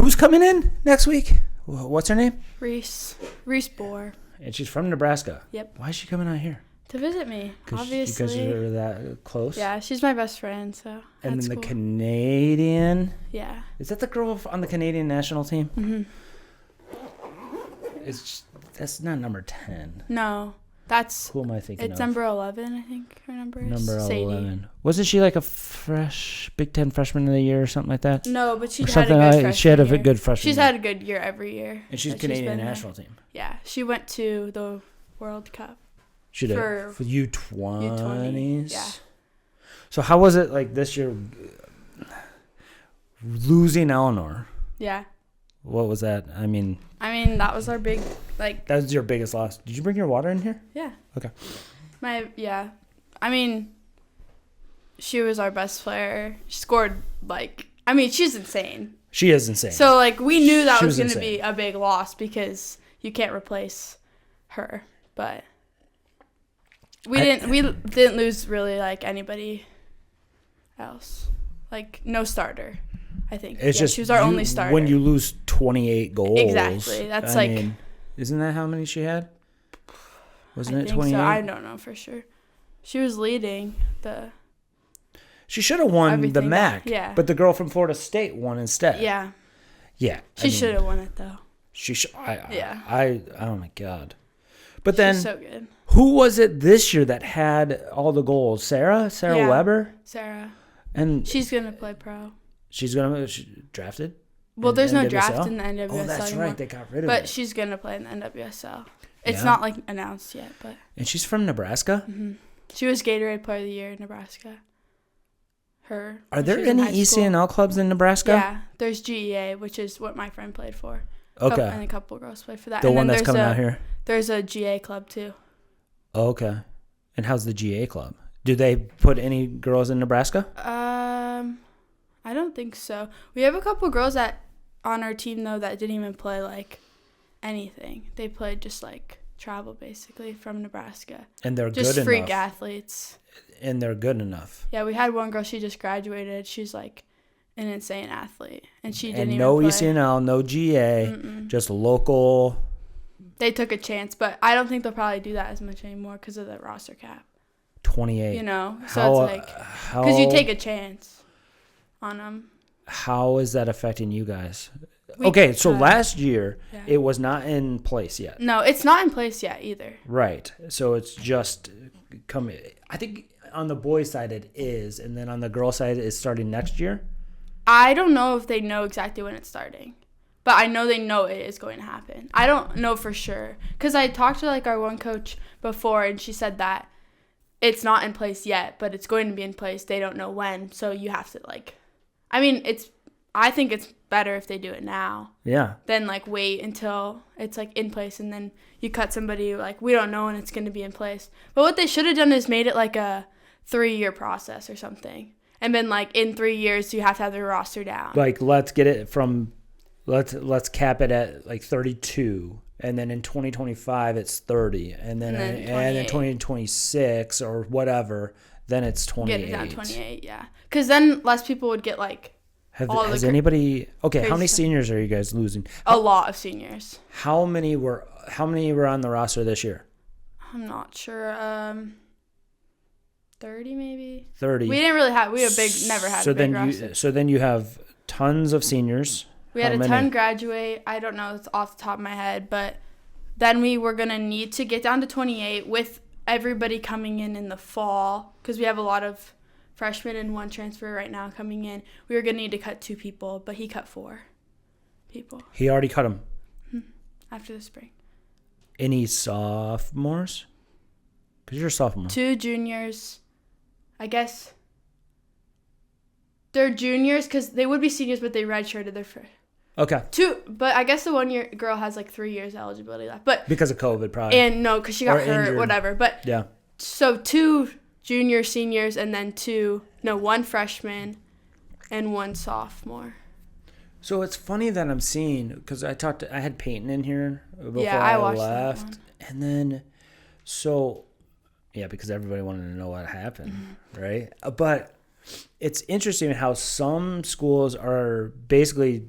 Who's coming in next week? What's her name? Reese Bohr. And she's from Nebraska. Yep. Why is she coming out here? To visit me, obviously. Because you're that close? Yeah, she's my best friend, so And then the cool. Canadian? Yeah. Is that the girl on the Canadian national team? Mm-hmm. That's not number 10. No. That's... Who am I thinking It's of? number 11, I think her number is. Number Sadie. 11. Wasn't she like a Big Ten freshman of the year or something like that? No, but she Or had a something good like, freshman she had a year. good freshman She's year. had a good year every year. And she's Canadian national team. Yeah, she went to the World Cup. She did. For U20s? U20, yeah. So how was it like this year losing Eleanor? Yeah. What was that? I mean, that was our big, like... That was your biggest loss. Did you bring your water in here? Yeah. Okay. She was our best player. She scored, she's insane. She is insane. So, we knew that was going to insane. be a big loss because you can't replace her. But we didn't lose really, anybody else. No starter, I think. It's just she was our only starter. When you lose 28 goals. Exactly. That's isn't that how many she had? Wasn't it 28? So. I don't know for sure. She was leading the... She should have won the everything. MAC. Yeah. But the girl from Florida State won instead. Yeah. Yeah. She should have won it, though. She should. Yeah. Oh, my God. But then... She's so good. Who was it this year that had all the goals? Sarah Yeah. Weber? Sarah. And she's going to play pro. She's going to... drafted? Well, there's no NWSL? draft in the NWSL Oh, that's anymore. right. They got rid of it. But she's going to play in the NWSL. It's Yeah. not, announced yet, but... And she's from Nebraska? Mm-hmm. She was Gatorade Player of the Year in Nebraska. Are there any ECNL clubs in Nebraska? Yeah. There's GEA, which is what my friend played for. Okay. And a couple of girls played for that. The and one then that's coming out here? There's a GA club, too. Okay. And how's the GA club? Do they put any girls in Nebraska? I don't think so. We have a couple girls on our team, though, that didn't even play, anything. They played just, travel, basically, from Nebraska. And they're just good enough. Just freak athletes. And they're good enough. Yeah, we had one girl, she just graduated. She's, an insane athlete. And she didn't even no play. ECNL, no GA, just local. They took a chance, but I don't think they'll probably do that as much anymore because of the roster cap. 28. So it's because you take a chance on them. How is that affecting you guys? So last year, it was not in place yet. No, it's not in place yet either. Right. So it's just coming. I think on the boys' side it is, and then on the girl side it's starting next year. I don't know if they know exactly when it's starting, but I know they know it is going to happen. I don't know for sure because I talked to our one coach before, and she said that it's not in place yet, but it's going to be in place. They don't know when, so you have to I think it's better if they do it now. Yeah. Than wait until it's in place and then you cut somebody we don't know when it's going to be in place. But what they should have done is made it a 3-year process or something. And then in 3 years you have to have the roster down. Let's get it from let's cap it at 32, and then in 2025 it's 30, and then in 2026 or whatever then it's 28. Get it down 28, yeah. Cuz then less people would get Has anybody... Okay, how many seniors are you guys losing? A lot of seniors. How many were on the roster this year? I'm not sure. 30 maybe. 30. We didn't really have... never had a big roster. So then you have tons of seniors. We had a ton graduate. I don't know. It's off the top of my head. But then we were going to need to get down to 28 with everybody coming in the fall. Because we have a lot of... freshman and one transfer right now coming in. We were going to need to cut 2 people, but he cut 4 people. He already cut them? After the spring. Any sophomores? Because you're a sophomore. 2 juniors. I guess they're juniors because they would be seniors, but they redshirted their first. Okay. 2, but I guess the 1-year girl has 3 years eligibility left. But because of COVID, probably. And no, because she got hurt, injured. Whatever. But yeah. So 2 junior, seniors, and then 1 freshman and 1 sophomore. So it's funny that I'm seeing, because I had Peyton in here before I left. That one. And then, because everybody wanted to know what happened, right? But it's interesting how some schools are basically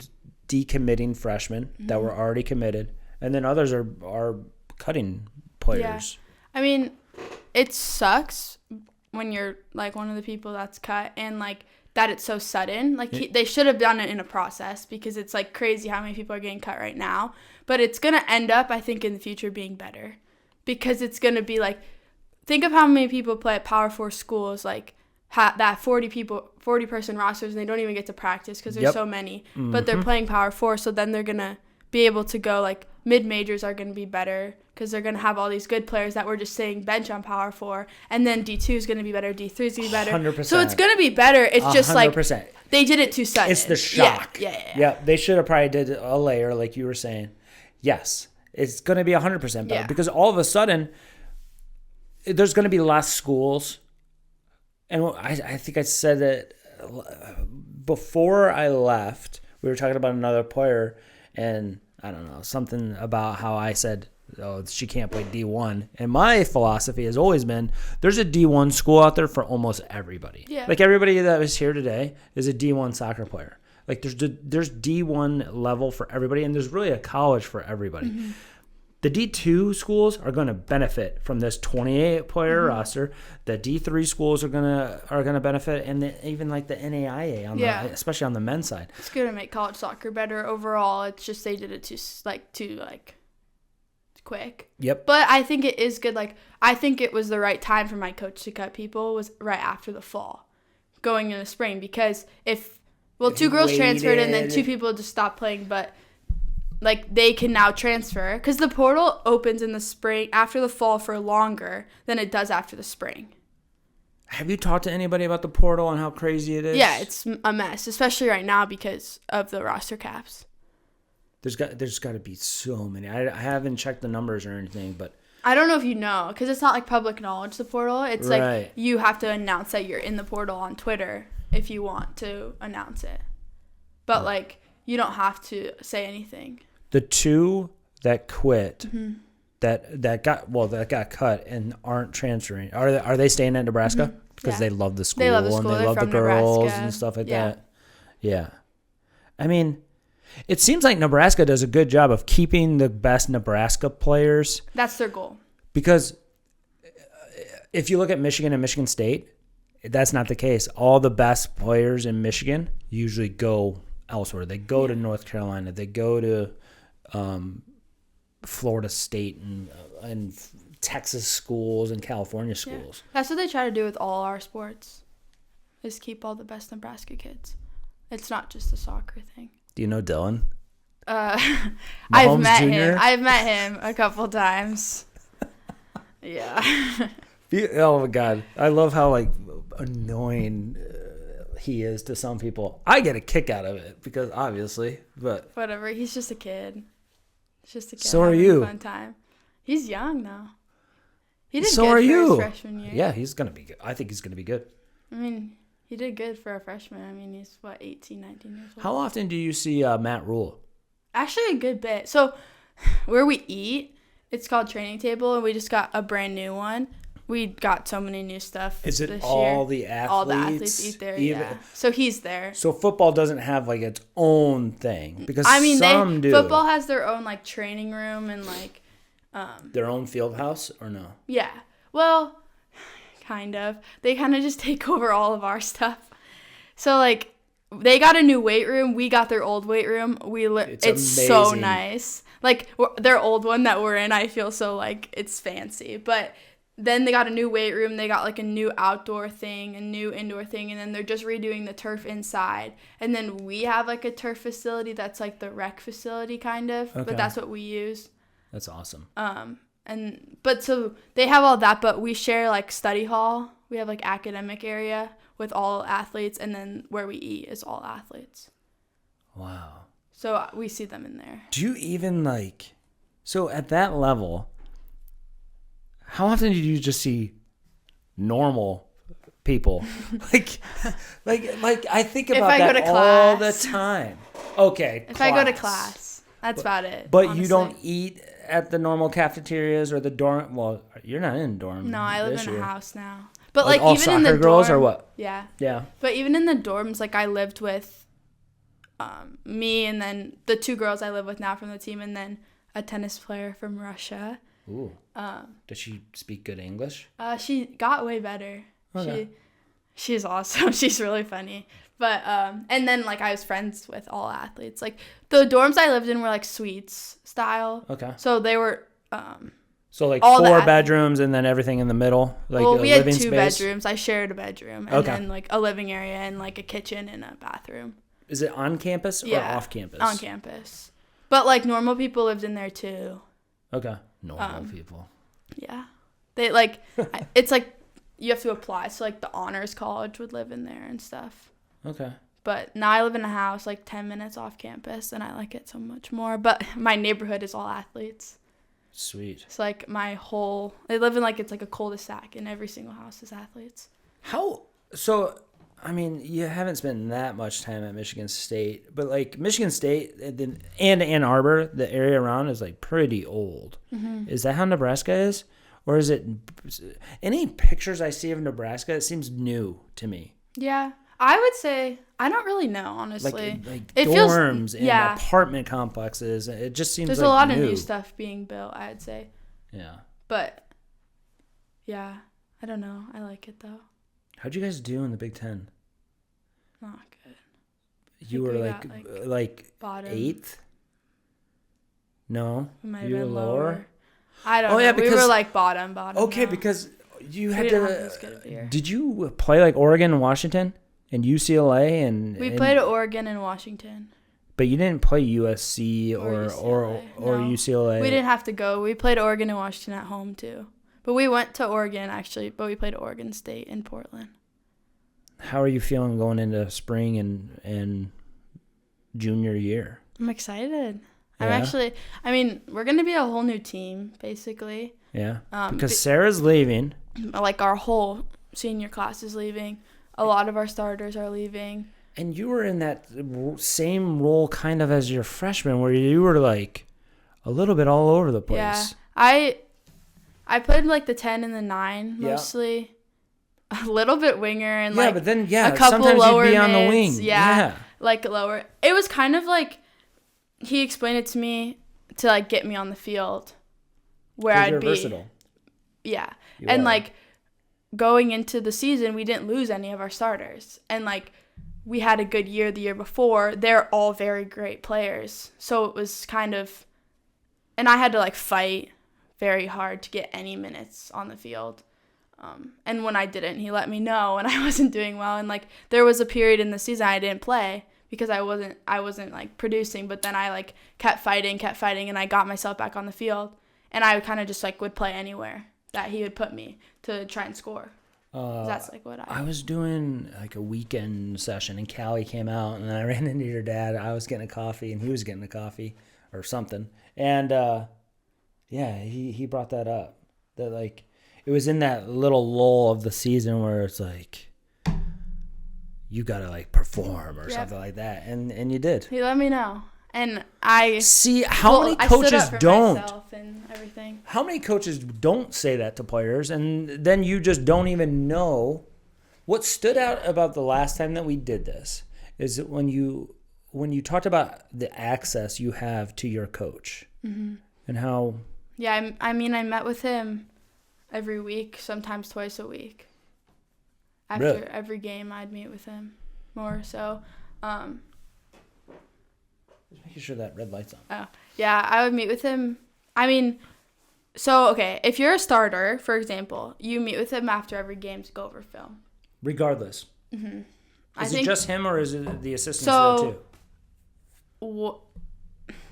decommitting freshmen that were already committed, and then others are cutting players. Yeah. I mean, it sucks when you're like one of the people that's cut, and like that it's so sudden. Like they should have done it in a process, because it's like crazy how many people are getting cut right now. But it's gonna end up, I think, in the future being better, because it's gonna be like, think of how many people play at Power 4 schools, like that 40 person rosters, and they don't even get to practice because there's so many. But they're playing Power 4, so then they're gonna be able to go, like, mid majors are gonna be better because they're gonna have all these good players that we're just saying bench on Power 4, and then D2 is gonna be better, D3 is gonna be better. 100%. So it's gonna be better. It's just 100%. like they did it too sudden. It's the shock. Yeah. They should have probably did a layer, like you were saying. Yes, it's gonna be 100% better because all of a sudden there's gonna be less schools. And I think I said that before I left, we were talking about another player, and I don't know, something about how I said, oh, she can't play D1. And my philosophy has always been, there's a D1 school out there for almost everybody. Yeah. Like everybody that was here today is a D1 soccer player. Like there's D1 level for everybody, and there's really a college for everybody. Mm-hmm. The D2 schools are going to benefit from this 28-player roster. The D3 schools are gonna benefit, and even like the NAIA especially on the men's side. It's going to make college soccer better overall. It's just they did it too quick. Yep. But I think it is good. Like, I think it was the right time for my coach to cut people was right after the fall, going in the spring, because two girls transferred and then 2 people just stopped playing, but like they can now transfer because the portal opens in the spring after the fall for longer than it does after the spring. Have you talked to anybody about the portal and how crazy it is? Yeah, it's a mess, especially right now because of the roster caps. There's got to be so many. I haven't checked the numbers or anything, but I don't know if you know, because it's not like public knowledge, the portal. It's like you have to announce that you're in the portal on Twitter if you want to announce it. But like you don't have to say anything. The 2 that quit, that got cut and aren't transferring, are they staying at Nebraska because they love the school, and they love the girls Nebraska and stuff like that? Yeah, I mean, it seems like Nebraska does a good job of keeping the best Nebraska players. That's their goal. Because if you look at Michigan and Michigan State, that's not the case. All the best players in Michigan usually go elsewhere. They go to North Carolina. They go to Florida State and Texas schools and California schools. Yeah. That's what they try to do with all our sports, is keep all the best Nebraska kids. It's not just a soccer thing. Do you know Dylan? I've met him. I've met him a couple times. Yeah. Oh my God, I love how like annoying he is to some people. I get a kick out of it because obviously, but whatever. He's just a kid. It's just a kid. So are you? A fun time. He's young though. He did so good are for you. His freshman year. Yeah, he's gonna be good. I think he's gonna be good. I mean, he did good for a freshman. I mean, he's 18, 19 years old. How often do you see Matt Rule? Actually, a good bit. So, where we eat, it's called Training Table, and we just got a brand new one. We got so many new stuff. Is it this all year. the athletes? All the athletes eat there, yeah. So he's there. So football doesn't have like its own thing because do. Football has their own like training room and like their own field house or no? Yeah. Well, kind of. They kind of just take over all of our stuff. So like they got a new weight room. We got their old weight room. It's so nice. Like their old one that we're in, I feel so like it's fancy, but. Then they got a new weight room. They got like a new outdoor thing, a new indoor thing, and then they're just redoing the turf inside. And then we have like a turf facility that's like the rec facility kind of, but that's what we use. That's awesome. But so they have all that, but we share like study hall. We have like academic area with all athletes, and then where we eat is all athletes. Wow. So we see them in there. Do you even so at that level, how often do you just see normal people? like I think about that all the time. Okay. If I go to class, that's about it. But honestly. You don't eat at the normal cafeterias or the dorm. Well, you're not in dorm. No, I live in a house now. But like all even in the girls dorm, or what? Yeah. Yeah. But even in the dorms, like I lived with me and then the 2 girls I live with now from the team, and then a tennis player from Russia. Ooh. Does she speak good English? She got way better. Okay. She's awesome. She's really funny. But and then like I was friends with all athletes. Like the dorms I lived in were like suites style. Okay. So they were so like all 4 bedrooms and then everything in the middle, like well, a we had living 2 space? bedrooms. I shared a bedroom and then like a living area and like a kitchen and a bathroom. Is it on campus or off campus? On campus. But like normal people lived in there too. Okay. Normal people. Yeah. They like it's like you have to apply. So like the honors college would live in there and stuff. Okay. But now I live in a house like 10 minutes off campus and I like it so much more. But my neighborhood is all athletes. Sweet. It's like they live in like, it's like a cul-de-sac and every single house is athletes. So, I mean, you haven't spent that much time at Michigan State, but like Michigan State and Ann Arbor, the area around is like pretty old. Mm-hmm. Is that how Nebraska is? Or is it, any pictures I see of Nebraska, it seems new to me. Yeah. I would say, I don't really know, honestly. Like it dorms and apartment complexes. It just seems there's like a lot new. of new stuff being built, I'd say. Yeah. But, yeah, I don't know. I like it, though. How'd you guys do in the Big Ten? Not good. You were like bottom. 8th? No? We might have you were been lower? I don't know. Yeah, we were like bottom. Okay, now. Because you had to. Did you play like Oregon and Washington and UCLA and? We played Oregon and Washington. But you didn't play USC or UCLA. We didn't have to go. We played Oregon and Washington at home too. But we went to Oregon actually. But we played Oregon State in Portland. How are you feeling going into spring and junior year? I'm excited. Yeah. We're going to be a whole new team, basically. Yeah. Because Sarah's leaving. Like, our whole senior class is leaving. A lot of our starters are leaving. And you were in that same role kind of as your freshman, where you were, like, a little bit all over the place. Yeah. I played, like, the 10 and the 9, mostly. A little bit winger and, like, but then, a couple sometimes lower you'd be on the mids. wing. Yeah. Like, lower. It was kind of like... He explained it to me to, like, get me on the field where I'd be. Versatile. Yeah. And, like, going into the season, we didn't lose any of our starters. And, like, we had a good year the year before. They're all very great players. So it was kind of – and I had to, like, fight very hard to get any minutes on the field. And when I didn't, he let me know when I wasn't doing well. And, like, there was a period in the season I didn't play. Because I wasn't like producing, but then I like kept fighting, and I got myself back on the field, and I kind of just like would play anywhere that he would put me to try and score. That's like what I was doing like a weekend session, and Callie came out, and I ran into your dad. I was getting a coffee, and he was getting a coffee or something, and he brought that up, that like it was in that little lull of the season where it's like, you gotta like perform or something like that, and you did. He let me know, and I see how many coaches don't. And everything. How many coaches don't say that to players, and then you just don't even know. What stood out about the last time that we did this is that when you talked about the access you have to your coach, mm-hmm. and how. Yeah, I met with him every week, sometimes twice a week. After every game, I'd meet with him more. So, just making sure that red light's on. Oh, yeah, I would meet with him. If you're a starter, for example, you meet with him after every game to go over film. Regardless. Mm-hmm. Is it just him or is it the assistants there too?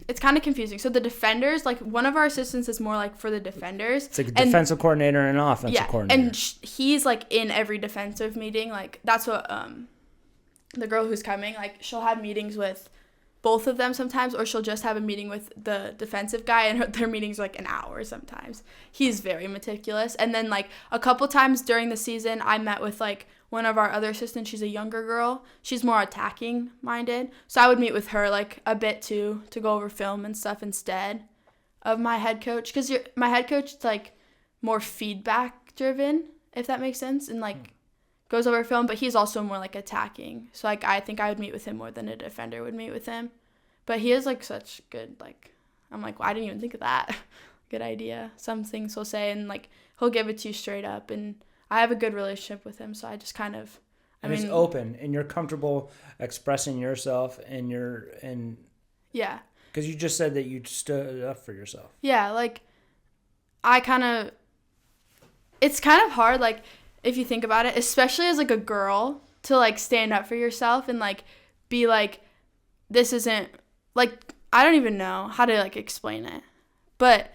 It's kind of confusing. So the defenders, like one of our assistants is more like for the defenders. It's like a defensive coordinator and an offensive coordinator. And he's like in every defensive meeting. Like that's what the girl who's coming, like she'll have meetings with both of them sometimes, or she'll just have a meeting with the defensive guy, and their meetings are like an hour sometimes. He's very meticulous. And then like a couple times during the season, I met with like one of our other assistants. She's a younger girl. She's more attacking minded. So I would meet with her like a bit too, to go over film and stuff instead of my head coach. Because my head coach is like more feedback driven, if that makes sense. And like goes over film, but he's also more like attacking. So like I think I would meet with him more than a defender would meet with him. But he is like such good, like, I'm like, well, I didn't even think of that. Good idea. Some things he'll say and like he'll give it to you straight up, and I have a good relationship with him, so I just kind of it's open and you're comfortable expressing yourself and yeah. Because you just said that you stood up for yourself. Yeah, like it's kind of hard, like, if you think about it, especially as like a girl, to like stand up for yourself and like be like, this isn't, like, I don't even know how to like explain it, but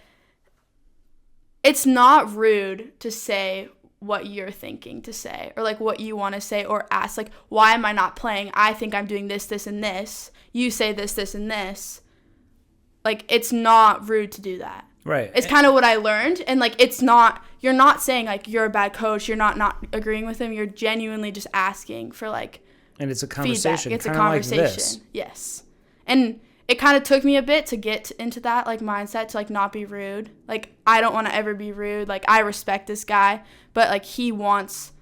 it's not rude to say what you're thinking to say, or like what you want to say, or ask like, why am I not playing? I think I'm doing this, this, and this. You say this, this, and this. Like, it's not rude to do that. Right. It's kind of what I learned. And like, it's not, you're not saying like you're a bad coach. You're not agreeing with him. You're genuinely just asking for like, and it's a conversation. Feedback. It's a conversation. Like this. Yes. And it kind of took me a bit to get into that like mindset, to like not be rude. Like, I don't want to ever be rude. Like, I respect this guy, but like he wants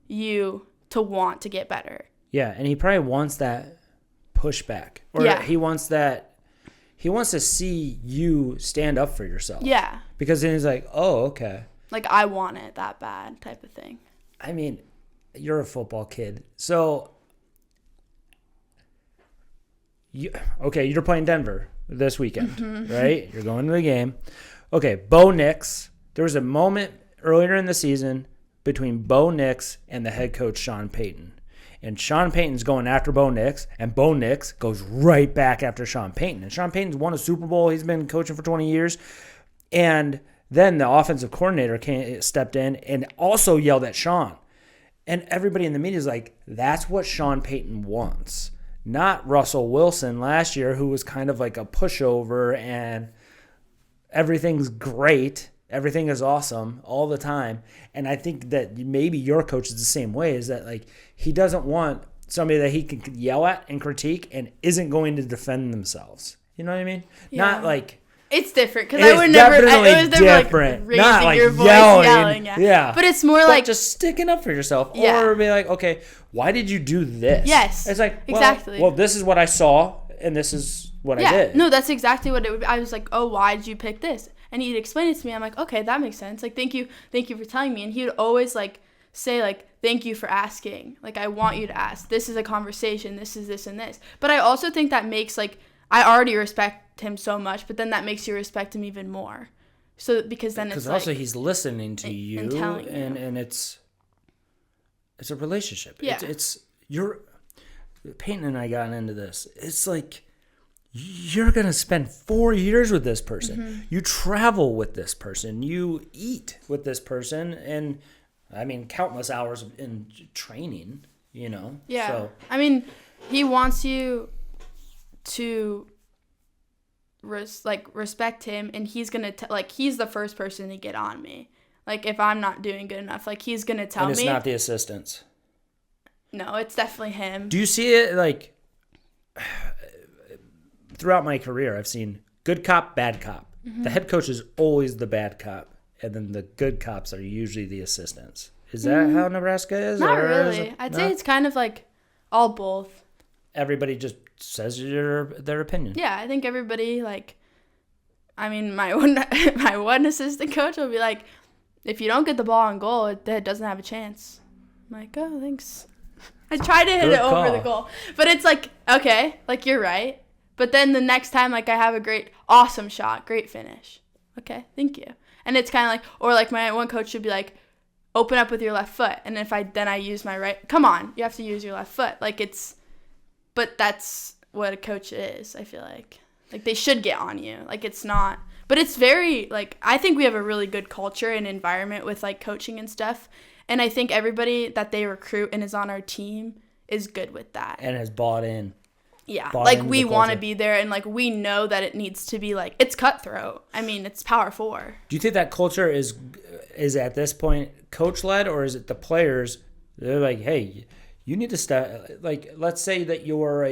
you to want to get better. Yeah, and he probably wants that pushback, or he wants to see you stand up for yourself. Yeah. Because then he's like, oh, okay. Like, I want it that bad type of thing. I mean, you're a football kid, so. You're playing Denver this weekend, right? You're going to the game. Okay, Bo Nix. There was a moment earlier in the season between Bo Nix and the head coach, Sean Payton. And Sean Payton's going after Bo Nix, and Bo Nix goes right back after Sean Payton. And Sean Payton's won a Super Bowl. He's been coaching for 20 years. And then the offensive coordinator stepped in and also yelled at Sean. And everybody in the media is like, that's what Sean Payton wants. Not Russell Wilson last year, who was kind of like a pushover and everything's great. Everything is awesome all the time. And I think that maybe your coach is the same way, is that like he doesn't want somebody that he can yell at and critique and isn't going to defend themselves. You know what I mean? Yeah. Not like... It's different, because I would never. It was different. Like raising not like your voice, yelling. Yeah. But it's more like just sticking up for yourself, or be like, okay, why did you do this? Yes. It's like, exactly. Well, this is what I saw, and this is what I did. No, that's exactly what it would be. I was like, oh, why did you pick this? And he'd explain it to me. I'm like, okay, that makes sense. Like, thank you for telling me. And he would always like say like, thank you for asking. Like, I want you to ask. This is a conversation. This is this and this. But I also think that makes like, I already respect him so much, but then that makes you respect him even more. So because then it's like, also he's listening to you and telling you, and it's a relationship. Yeah. Peyton and I got into this. It's like, you're going to spend 4 years with this person. Mm-hmm. You travel with this person. You eat with this person. And I mean, countless hours in training, you know? Yeah. So, I mean, he wants you to respect him, and he's gonna he's the first person to get on me. Like, if I'm not doing good enough, like, he's gonna tell me. And it's not the assistants. No, it's definitely him. Do you see it like throughout my career? I've seen good cop, bad cop. Mm-hmm. The head coach is always the bad cop, and then the good cops are usually the assistants. Is that how Nebraska is? Not really. I'd say it's kind of like all both. Everybody just says their opinion. Yeah, I think everybody, like, I mean, my one assistant coach will be like, if you don't get the ball on goal, it doesn't have a chance. I'm like, oh, thanks. I try to hit it over the goal. But it's like, okay, like, you're right. But then the next time, like, I have a awesome shot, great finish. Okay, thank you. And it's kind of like, or like my one coach should be like, open up with your left foot. And if I use my right, come on, you have to use your left foot. Like, but that's what a coach is, I feel like. Like, they should get on you. Like, it's not. But it's very, like, I think we have a really good culture and environment with, like, coaching and stuff. And I think everybody that they recruit and is on our team is good with that. And has bought in. Yeah. Like, we want to be there, and, like, we know that it needs to be, like, it's cutthroat. I mean, it's Power 4. Do you think that culture is at this point coach-led, or is it the players? They're like, hey, you need to step, like, let's say that you're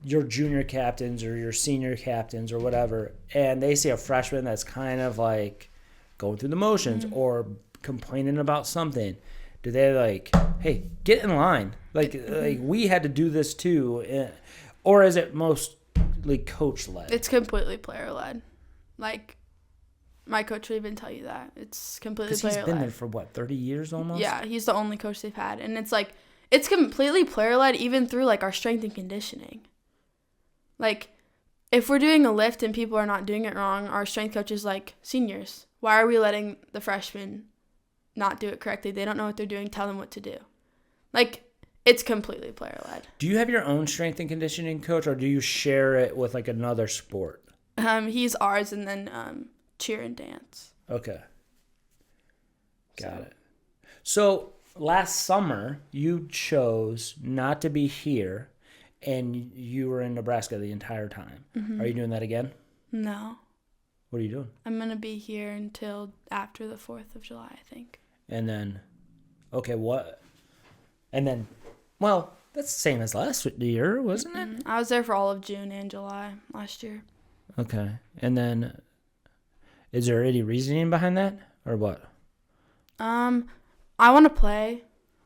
your junior captains or your senior captains or whatever, and they see a freshman that's kind of like going through the motions or complaining about something. Do they like, hey, get in line? Like we had to do this too, or is it mostly coach led? It's completely player led. Like my coach would even tell you that it's completely player led. Because he's been there for what, 30 years almost? Yeah, he's the only coach they've had, and it's like it's completely player led, even through like our strength and conditioning. Like if we're doing a lift and people are not doing it wrong, our strength coach is like, seniors, why are we letting the freshmen not do it correctly? They don't know what they're doing. Tell them what to do. Like, it's completely player-led. Do you have your own strength and conditioning coach, or do you share it with like another sport? He's ours, and then cheer and dance. Okay. Got it. So last summer, you chose not to be here, and you were in Nebraska the entire time. Mm-hmm. Are you doing that again? No. What are you doing? I'm going to be here until after the 4th of July, I think. And then, okay, what? And then, well, that's the same as last year, wasn't it? I was there for all of June and July last year. Okay. And then, is there any reasoning behind that, or what? I want to play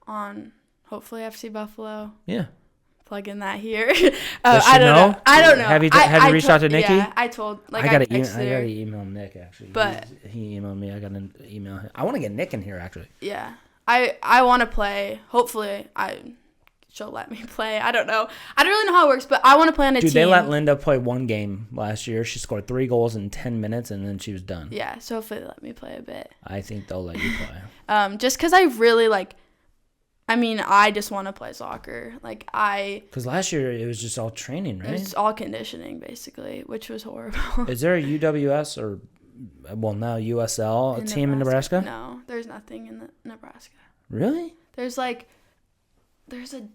on, hopefully, FC Buffalo. Yeah. Plug in that here. I don't know. Have you reached out to Nikki? Yeah, I told. Like, I gotta email Nick actually. But he emailed me. I gotta email him. I want to get Nick in here actually. Yeah, I want to play. Hopefully, she'll let me play. I don't know. I don't really know how it works, but I want to play on a team. Dude, they let Linda play one game last year. She scored 3 goals in 10 minutes, and then she was done. Yeah, so hopefully they let me play a bit. I think they'll let you play. Just because I really like. I mean, I just want to play soccer. Like, because last year it was just all training, right? It was all conditioning, basically, which was horrible. Is there a UWS or, well, now USL team in Nebraska? No, there's nothing in Nebraska. Really? There's a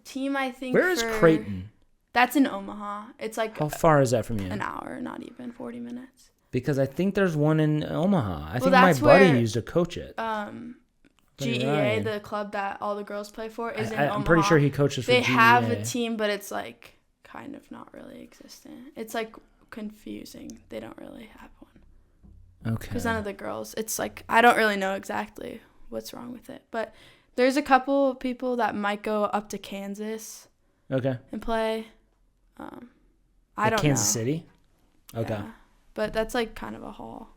team, I think. Where is Creighton? That's in Omaha. It's like. How far is that from you? An hour, not even 40 minutes. Because I think there's one in Omaha. I think my buddy used to coach it. GEA, the club that all the girls play for, is in Omaha. I'm pretty sure he coaches for GEA. They have a team, but it's like kind of not really existent. It's like confusing. They don't really have one. Okay. Because none of the girls, it's like, I don't really know exactly what's wrong with it. But there's a couple people that might go up to Kansas. Okay. And play. I don't know. Kansas City? Okay. Yeah. But that's like kind of a haul.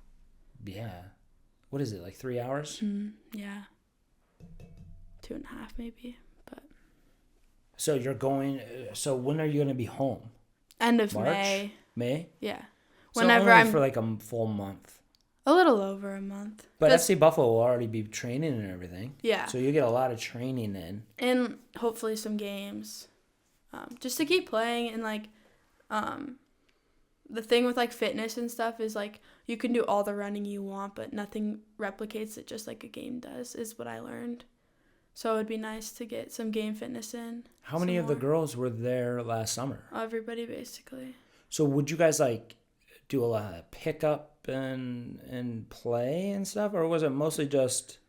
Yeah. What is it, like 3 hours? Yeah. 2.5 maybe, but. So you're going. So when are you going to be home? End of March? May. May? Yeah. Whenever only for like a full month. A little over a month. But FC Buffalo will already be training and everything. Yeah. So you get a lot of training in. And hopefully some games, just to keep playing. And like, the thing with like fitness and stuff is like you can do all the running you want, but nothing replicates it just like a game does. Is what I learned. So it would be nice to get some game fitness in. How many of the girls were there last summer? Everybody, basically. So would you guys, like, do a lot of pickup and play and stuff? Or was it mostly just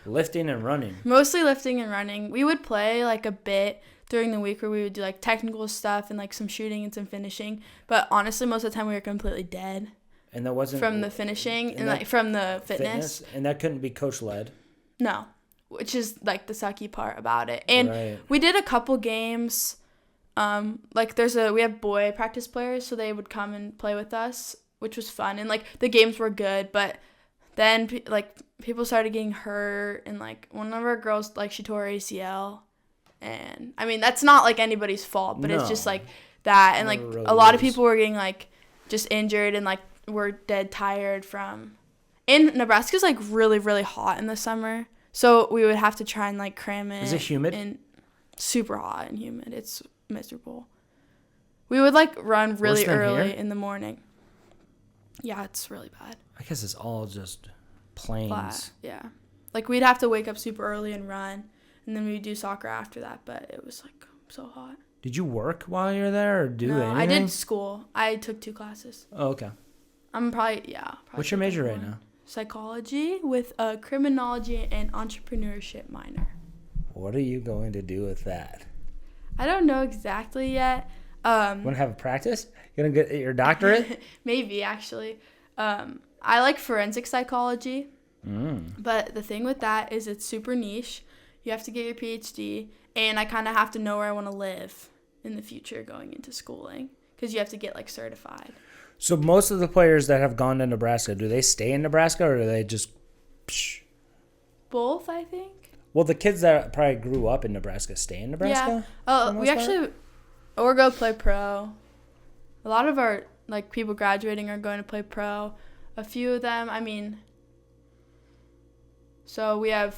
lifting and running? Mostly lifting and running. We would play, like, a bit during the week where we would do, like, technical stuff and, like, some shooting and some finishing. But honestly, most of the time we were completely dead. And that wasn't... From the finishing and, like, from the fitness. And that couldn't be coach-led? No. Which is, like, the sucky part about it. And we did a couple games. Like, we have boy practice players, so they would come and play with us, which was fun. And, like, the games were good. But then, like, people started getting hurt. And, like, one of our girls, like, she tore her ACL. And, I mean, that's not, like, anybody's fault. But it's just, like, that. And, like, a lot of people were getting, like, just injured and, like, were dead tired from. And Nebraska's, like, really, really hot in the summer. So we would have to try and, like, cram it. Is it humid? And super hot and humid. It's miserable. We would, like, run really early in the morning. Yeah, it's really bad. I guess it's all just plains. Flat, yeah. Like, we'd have to wake up super early and run. And then we'd do soccer after that. But it was, like, so hot. Did you work while you were there or do anything? I did school. I took 2 classes. Oh, okay. I'm probably. What's your major right now? Psychology with a criminology and entrepreneurship minor. What are you going to do with that? I don't know exactly yet. Want to have a practice? You going to get your doctorate? Maybe, actually. I like forensic psychology. But the thing with that is it's super niche. You have to get your PhD, and I kind of have to know where I want to live in the future going into schooling because you have to get, like, certified. So most of the players that have gone to Nebraska, do they stay in Nebraska or do they just... Psh? Both, I think. Well, the kids that probably grew up in Nebraska stay in Nebraska? Yeah. We actually... Or go play pro. A lot of our, like, people graduating are going to play pro. A few of them, I mean... So we have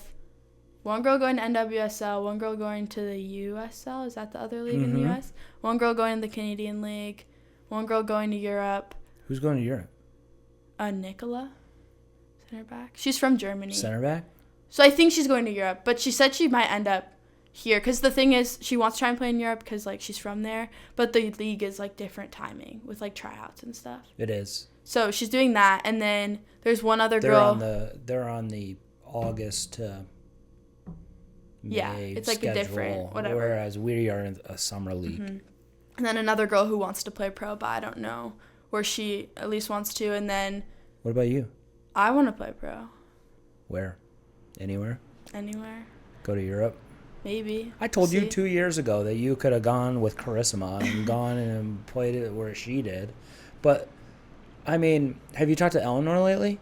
one girl going to NWSL, one girl going to the USL. Is that the other league in the US? One girl going to the Canadian League. One girl going to Europe. Who's going to Europe? Nicola, center back. She's from Germany. Center back? So I think she's going to Europe, but she said she might end up here because the thing is she wants to try and play in Europe because, like, she's from there, but the league is, like, different timing with, like, tryouts and stuff. It is. So she's doing that, and then there's one other girl. They're on the August to May it's like schedule, a different whatever. Whereas we are in a summer league. And then another girl who wants to play pro, but I don't know where she at least wants to. And then what about you? I want to play pro. Where? Anywhere? Anywhere. Go to Europe? Maybe. I told you 2 years ago that you could have gone with Carissima and gone and played it where she did. But, I mean, have you talked to Eleanor lately?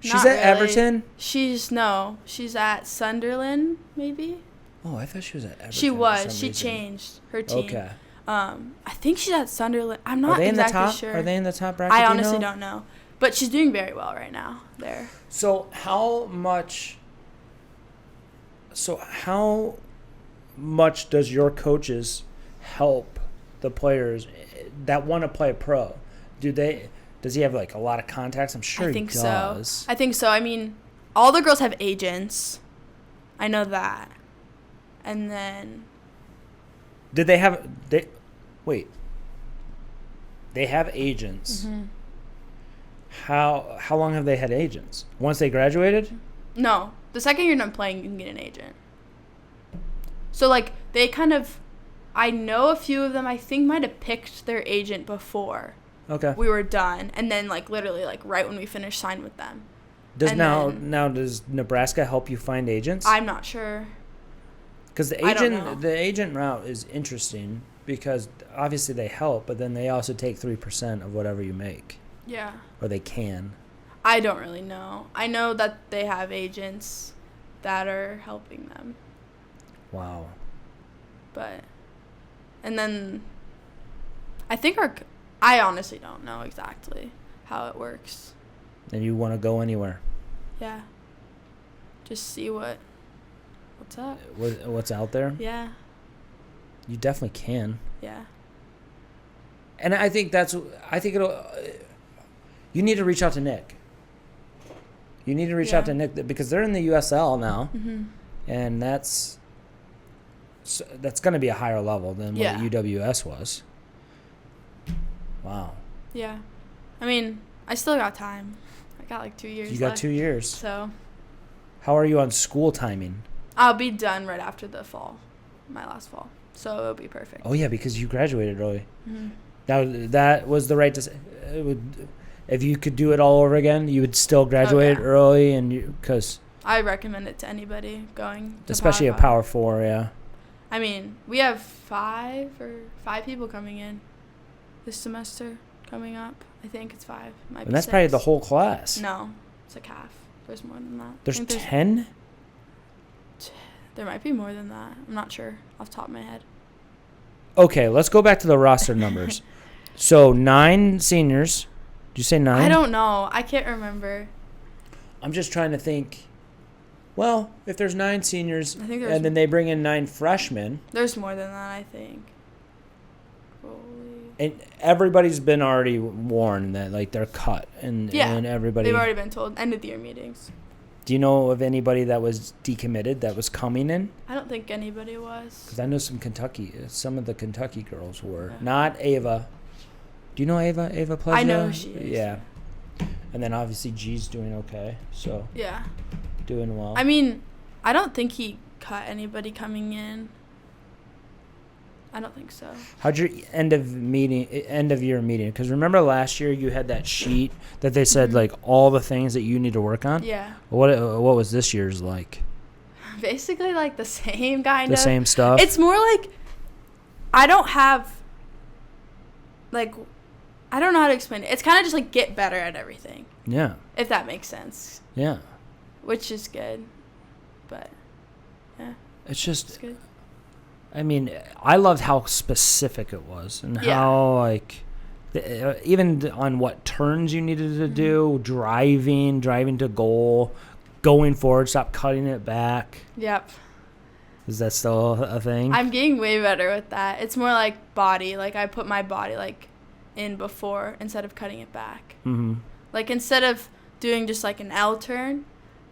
She's Not at really. Everton? She's at Sunderland, maybe. Oh, I thought she was at Everton. She was. She changed her team. Okay. I think she's at Sunderland. I'm not exactly sure. Are they in the top bracket? I honestly don't know. But she's doing very well right now there. So how much does your coaches help the players that want to play pro? Does he have, like, a lot of contacts? I'm sure he does. I think so. I mean, all the girls have agents. I know that. And then They have agents. Mm-hmm. How long have they had agents? Once they graduated? No. The second you're done playing, you can get an agent. So, like, they kind of... I know a few of them, I think, might have picked their agent before we were done. And then, like, literally, like, right when we finished, signed with them. Does Nebraska help you find agents? I'm not sure. Because the agent route is interesting because obviously they help, but then they also take 3% of whatever you make. Yeah. Or they can. I don't really know. I know that they have agents that are helping them. Wow. And then I think I honestly don't know exactly how it works. And you want to go anywhere? Yeah. Just see what's up. What's out there? Yeah. You definitely can. Yeah. And I think you need to reach out to Nick. You need to reach out to Nick because they're in the USL now. Mm-hmm. And that's going to be a higher level than what UWS was. Wow. Yeah. I mean, I still got time. I got like 2 years You got left, 2 years. So. How are you on school timing? I'll be done right after the fall. My last fall. So it'll be perfect. Oh, yeah, because you graduated early. Mm-hmm. Now, that was the right decision. If you could do it all over again, you would still graduate early, because I recommend it to anybody going to especially a Power 4, yeah. I mean, we have 5 people coming in this semester coming up. I think it's 5. Might be And that's 6. probably the whole class. No, it's a calf. There's more than that. There's 10? There might be more than that. I'm not sure off the top of my head. Okay, let's go back to the roster numbers. So 9 seniors. Did you say 9? I don't know. I can't remember. I'm just trying to think. Well, if there's 9 seniors and then they bring in 9 freshmen. There's more than that, I think. And everybody's been already warned that, like, they're cut. And everybody. They've already been told. End of the year meetings. Do you know of anybody that was decommitted that was coming in? I don't think anybody was. Because I know some of the Kentucky girls were. Yeah. Not Ava. Do you know Ava? Ava Plezia? I know who she is. Yeah. And then obviously G's doing okay. So. Yeah. Doing well. I mean, I don't think he cut anybody coming in. I don't think so. How'd your end of year meeting? Because remember last year you had that sheet that they said like all the things that you need to work on. Yeah. What was this year's like? Basically like the same kind of. The same stuff. It's more like I don't have like I don't know how to explain it. It's kind of just like get better at everything. Yeah. If that makes sense. Yeah. Which is good, but yeah. It's good. I mean, I loved how specific it was and how, like, even on what turns you needed to do, driving to goal, going forward, stop cutting it back. Yep. Is that still a thing? I'm getting way better with that. It's more like body. Like, I put my body, like, in before instead of cutting it back. Mm-hmm. Like, instead of doing just, like, an L turn.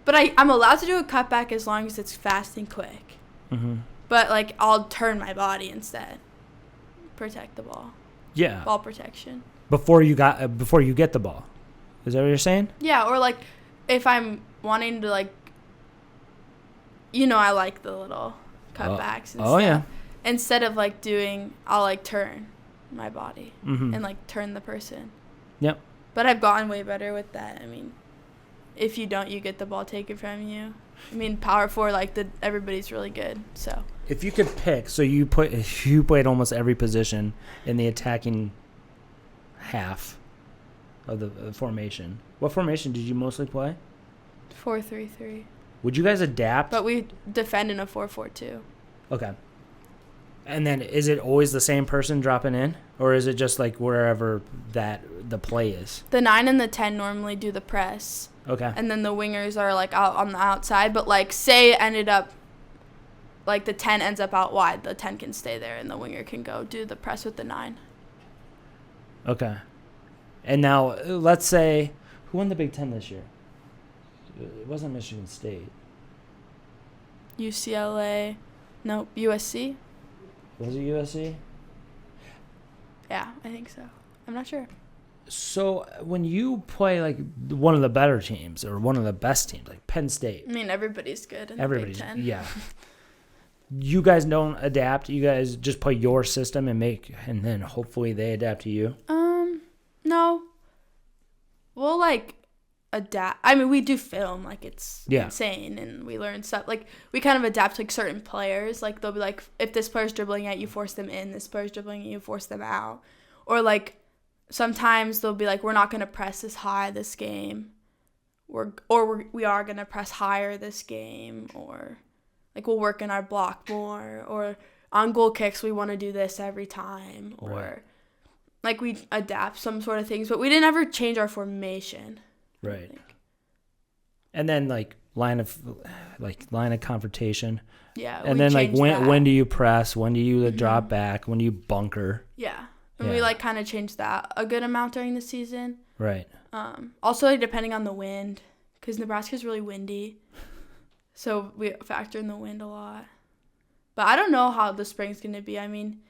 But I'm allowed to do a cutback as long as it's fast and quick. Mm-hmm. But, like, I'll turn my body instead. Protect the ball. Yeah. Ball protection. Before you get the ball. Is that what you're saying? Yeah, or, like, if I'm wanting to, like, I like the little cutbacks and stuff. Yeah. Instead of, like, I'll, like, turn my body and, like, turn the person. Yep. But I've gotten way better with that. I mean, if you don't, you get the ball taken from you. I mean, power forward, like, everybody's really good, so. If you could pick, so you played almost every position in the attacking half of the formation. What formation did you mostly play? 4-3-3. Would you guys adapt? But we defend in a 4-4-2. Okay. And then is it always the same person dropping in? Or is it just like wherever the play is? The 9 and the 10 normally do the press. Okay. And then the wingers are, like, out on the outside. But, like, say it ended up, like, the 10 ends up out wide. The 10 can stay there, and the winger can go do the press with the 9. Okay. And now, let's say, who won the Big Ten this year? It wasn't Michigan State. UCLA. No, USC. Was it USC? Yeah, I think so. I'm not sure. So when you play like one of the better teams or one of the best teams, like Penn State. I mean, everybody's good in the Big Ten. Yeah. You guys don't adapt. You guys just play your system and then hopefully they adapt to you. No. We'll like adapt. I mean, we do film, like it's insane, and we learn stuff. Like we kind of adapt to like certain players. Like they'll be like, if this player's dribbling at you, force them in. This player's dribbling at you, force them out. Or like sometimes they'll be like, we're not gonna press this high this game. We are gonna press higher this game, or like we'll work in our block more, or on goal kicks we want to do this every time, or like we adapt some sort of things, but we didn't ever change our formation. Right. And then like line of confrontation. Yeah. And then like when do you press? When do you drop back? When do you bunker? Yeah. And we like kind of changed that a good amount during the season. Right. Also like, depending on the wind, because Nebraska's really windy, so we factor in the wind a lot. But I don't know how the spring's gonna be. I mean,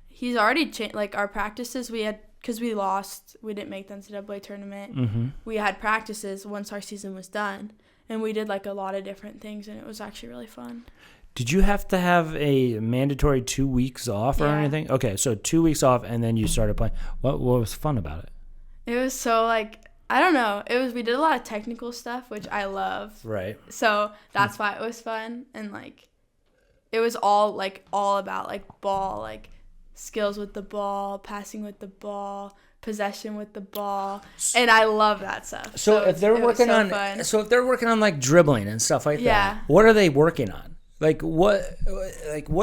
he's already changed like our practices. We had, because we lost, we didn't make the NCAA tournament. Mm-hmm. We had practices once our season was done, and we did like a lot of different things, and it was actually really fun. Did you have to have a mandatory 2 weeks off or anything? Okay, so 2 weeks off, and then you started playing. What was fun about it? It was so like, I don't know. We did a lot of technical stuff, which I love. Right. So that's why it was fun, and like, it was all about like ball, like skills with the ball, passing with the ball, possession with the ball, and I love that stuff. So if they're working on like dribbling and stuff like that, what are they working on? Like what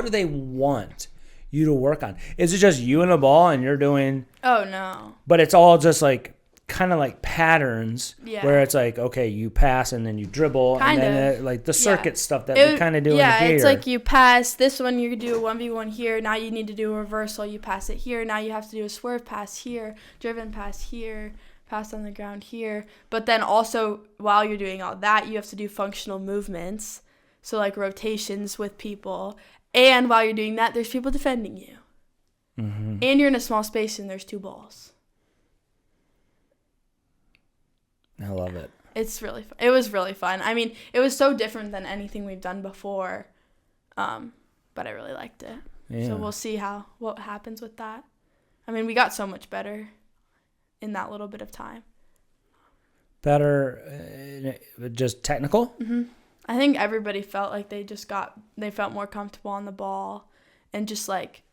do they want you to work on? Is it just you and the ball and you're doing? Oh no. But it's all just like kind of like patterns where it's like, okay, you pass and then you dribble and then like the circuit stuff that we kind of do in here. Yeah, it's like you pass this one, you do a 1v1 here, now you need to do a reversal, you pass it here, now you have to do a swerve pass here, driven pass here, pass on the ground here. But then also while you're doing all that, you have to do functional movements, so like rotations with people, and while you're doing that, there's people defending you. Mm-hmm. And you're in a small space and there's 2 balls. I love it. It's really fun. It was really fun. I mean, it was so different than anything we've done before, but I really liked it. Yeah. So we'll see what happens with that. I mean, we got so much better in that little bit of time. Better, just technical? Mm-hmm. I think everybody felt like they felt more comfortable on the ball, and just like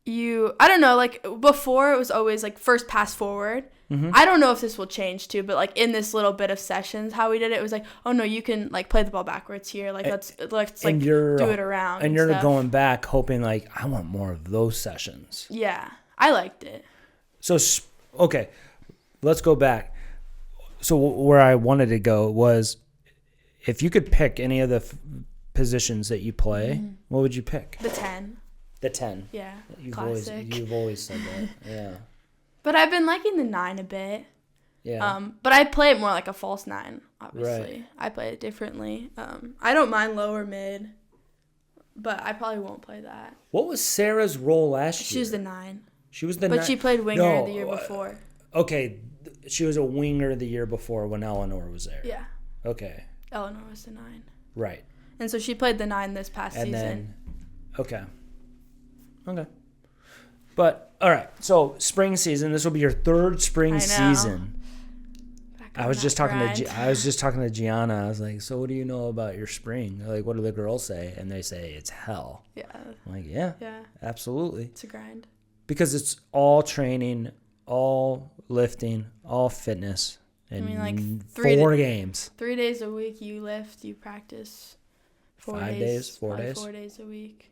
I don't know, like before it was always like first pass forward. Mm-hmm. I don't know if this will change too, but like in this little bit of sessions, how we did it was like, oh no, you can like play the ball backwards here. Like let's like do it around. And you're stuff. Going back hoping like, I want more of those sessions. Yeah, I liked it. So, okay, let's go back. So where I wanted to go was, if you could pick any of the positions that you play, mm-hmm. what would you pick? The 10. The 10. Yeah, classic. You've always said that. Yeah. But I've been liking the 9 a bit. Yeah. But I play it more like a false 9, obviously. Right. I play it differently. I don't mind lower mid, but I probably won't play that. What was Sarah's role last year? She was the 9. She was the 9. But she played winger the year before. Okay. She was a winger the year before when Eleanor was there. Yeah. Okay. Eleanor was the 9. Right. And so she played the 9 this past season. Okay. But, all right. So, spring season. This will be your 3rd spring season. I was just talking to Gianna. I was like, so what do you know about your spring? Like, what do the girls say? And they say it's hell. Yeah. I'm like, yeah, absolutely. It's a grind. Because it's all training, all lifting, all fitness, and 4 games. 3 days a week you lift, you practice. 4 days. 4 days. 4 days a week.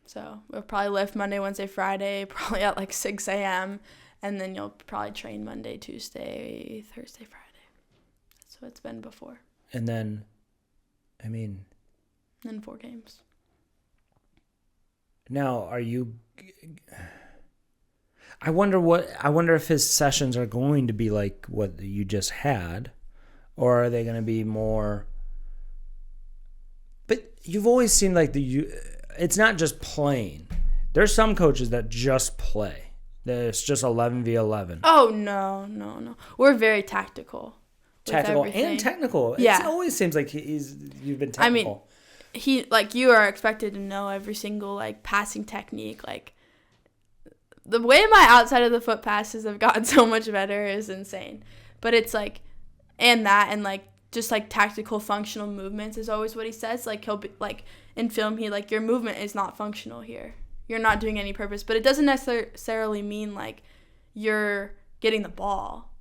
So we'll probably lift Monday, Wednesday, Friday, probably at like 6 a.m. And then you'll probably train Monday, Tuesday, Thursday, Friday. That's what it's been before. And then, And 4 games. Now, are you... I wonder if his sessions are going to be like what you just had, or are they going to be more... But you've always seemed like it's not just playing. There's some coaches that just play. It's just 11v11. Oh, no. We're very tactical. Tactical and technical. Yeah. It always seems like you've been technical. I mean, you are expected to know every single, like, passing technique. Like, the way my outside of the foot passes have gotten so much better is insane. But it's, like, and like, just, like, tactical functional movements is always what he says. Like, he'll be, like, in film, your movement is not functional here. You're not doing any purpose. But it doesn't necessarily mean, like, you're getting the ball.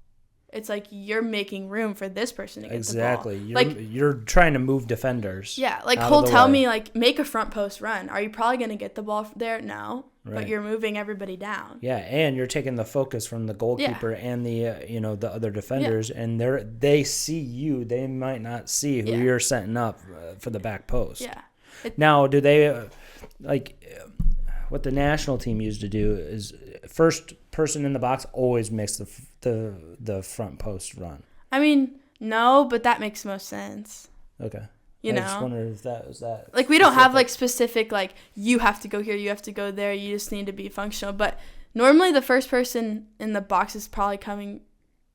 It's like you're making room for this person to get the ball. Exactly. You're trying to move defenders. Yeah. Like, he'll tell me, like, make a front post run. Are you probably going to get the ball there? No. Right. But you're moving everybody down. Yeah, and you're taking the focus from the goalkeeper and the the other defenders, and they see you. They might not see who you're setting up for the back post. Yeah. Now, do they what the national team used to do is first person in the box always makes the front post run? I mean, no, but that makes most sense. Okay. I just wondered if that was that. Like, we don't have, like, specific, like, you have to go here, you have to go there, you just need to be functional. But normally the first person in the box is probably coming.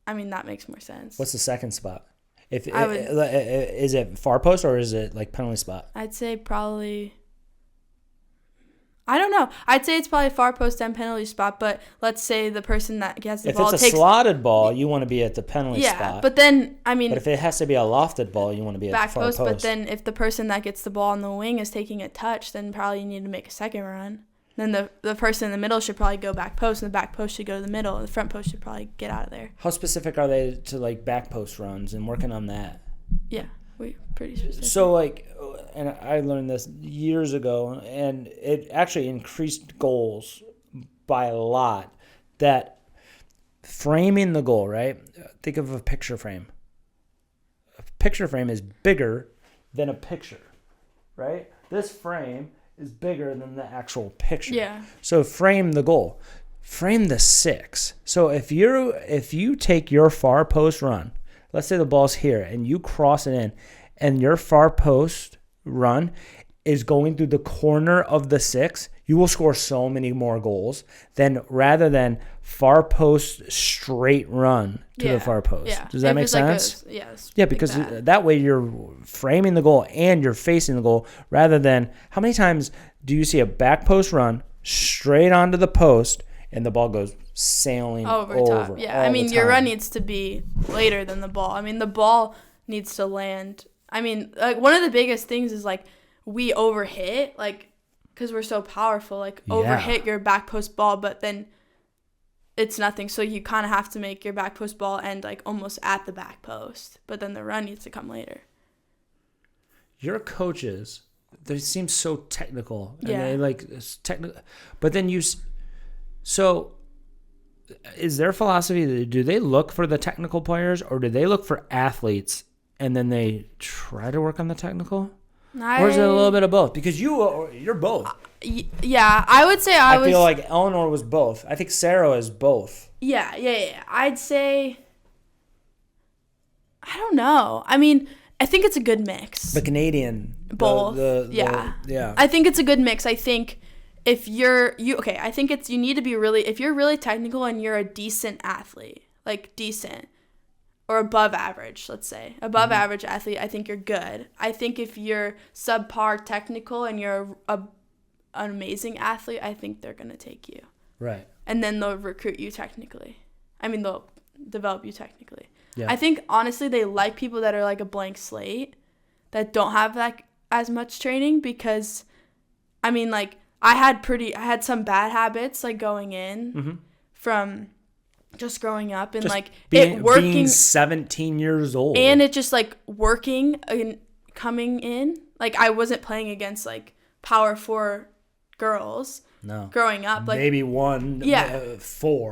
I mean, that makes more sense. What's the second spot? Is it far post or is it, like, penalty spot? I'd say probably... I don't know. I'd say it's probably far post and penalty spot, but let's say the person that gets the ball takes... If it's a slotted ball, you want to be at the penalty spot. Yeah, but then, I mean... But if it has to be a lofted ball, you want to be at the far post. But then if the person that gets the ball on the wing is taking a touch, then probably you need to make a second run. Then the person in the middle should probably go back post, and the back post should go to the middle, and the front post should probably get out of there. How specific are they to, like, back post runs and working on that? Yeah, we pretty specific. So, like... And I learned this years ago, and it actually increased goals by a lot. That framing the goal, right? Think of a picture frame. A picture frame is bigger than a picture, right? This frame is bigger than the actual picture. Yeah. So frame the goal. Frame the 6. So if you take your far post run, let's say the ball's here, and you cross it in, and your far post run is going through the corner of the 6, you will score so many more goals than rather than far post straight run to the far post. Yeah. Does that make sense? Yeah, because that way you're framing the goal and you're facing the goal rather than how many times do you see a back post run straight onto the post and the ball goes sailing over top. Yeah, I mean, your run needs to be later than the ball. I mean, the ball needs to land. I mean, like one of the biggest things is like we overhit, like, because we're so powerful, like overhit your back post ball, but then it's nothing. So you kind of have to make your back post ball end like almost at the back post, but then the run needs to come later. Your coaches, they seem so technical, and they like technical, but then so is their philosophy, do they look for the technical players or do they look for athletes and then they try to work on the technical? Or is it a little bit of both? Because you're both. Yeah, I would say I feel like Eleanor was both. I think Sarah is both. Yeah. I'd say, I don't know. I mean, I think it's a good mix. The Canadian. Both. Yeah. I think it's a good mix. I think if I think you need to be really, if you're really technical and you're a decent athlete, like decent, or above average, let's say. Above average athlete, I think you're good. I think if you're subpar technical and you're an amazing athlete, I think they're going to take you. Right. And then they'll recruit you technically. I mean, they'll develop you technically. Yeah. I think, honestly, they like people that are like a blank slate, that don't have like as much training because, I mean, like, I had some bad habits, like, going in from just growing up and like being 17 years old, and it just like working and coming in, like I wasn't playing against like power 4 girls growing up, like maybe 4,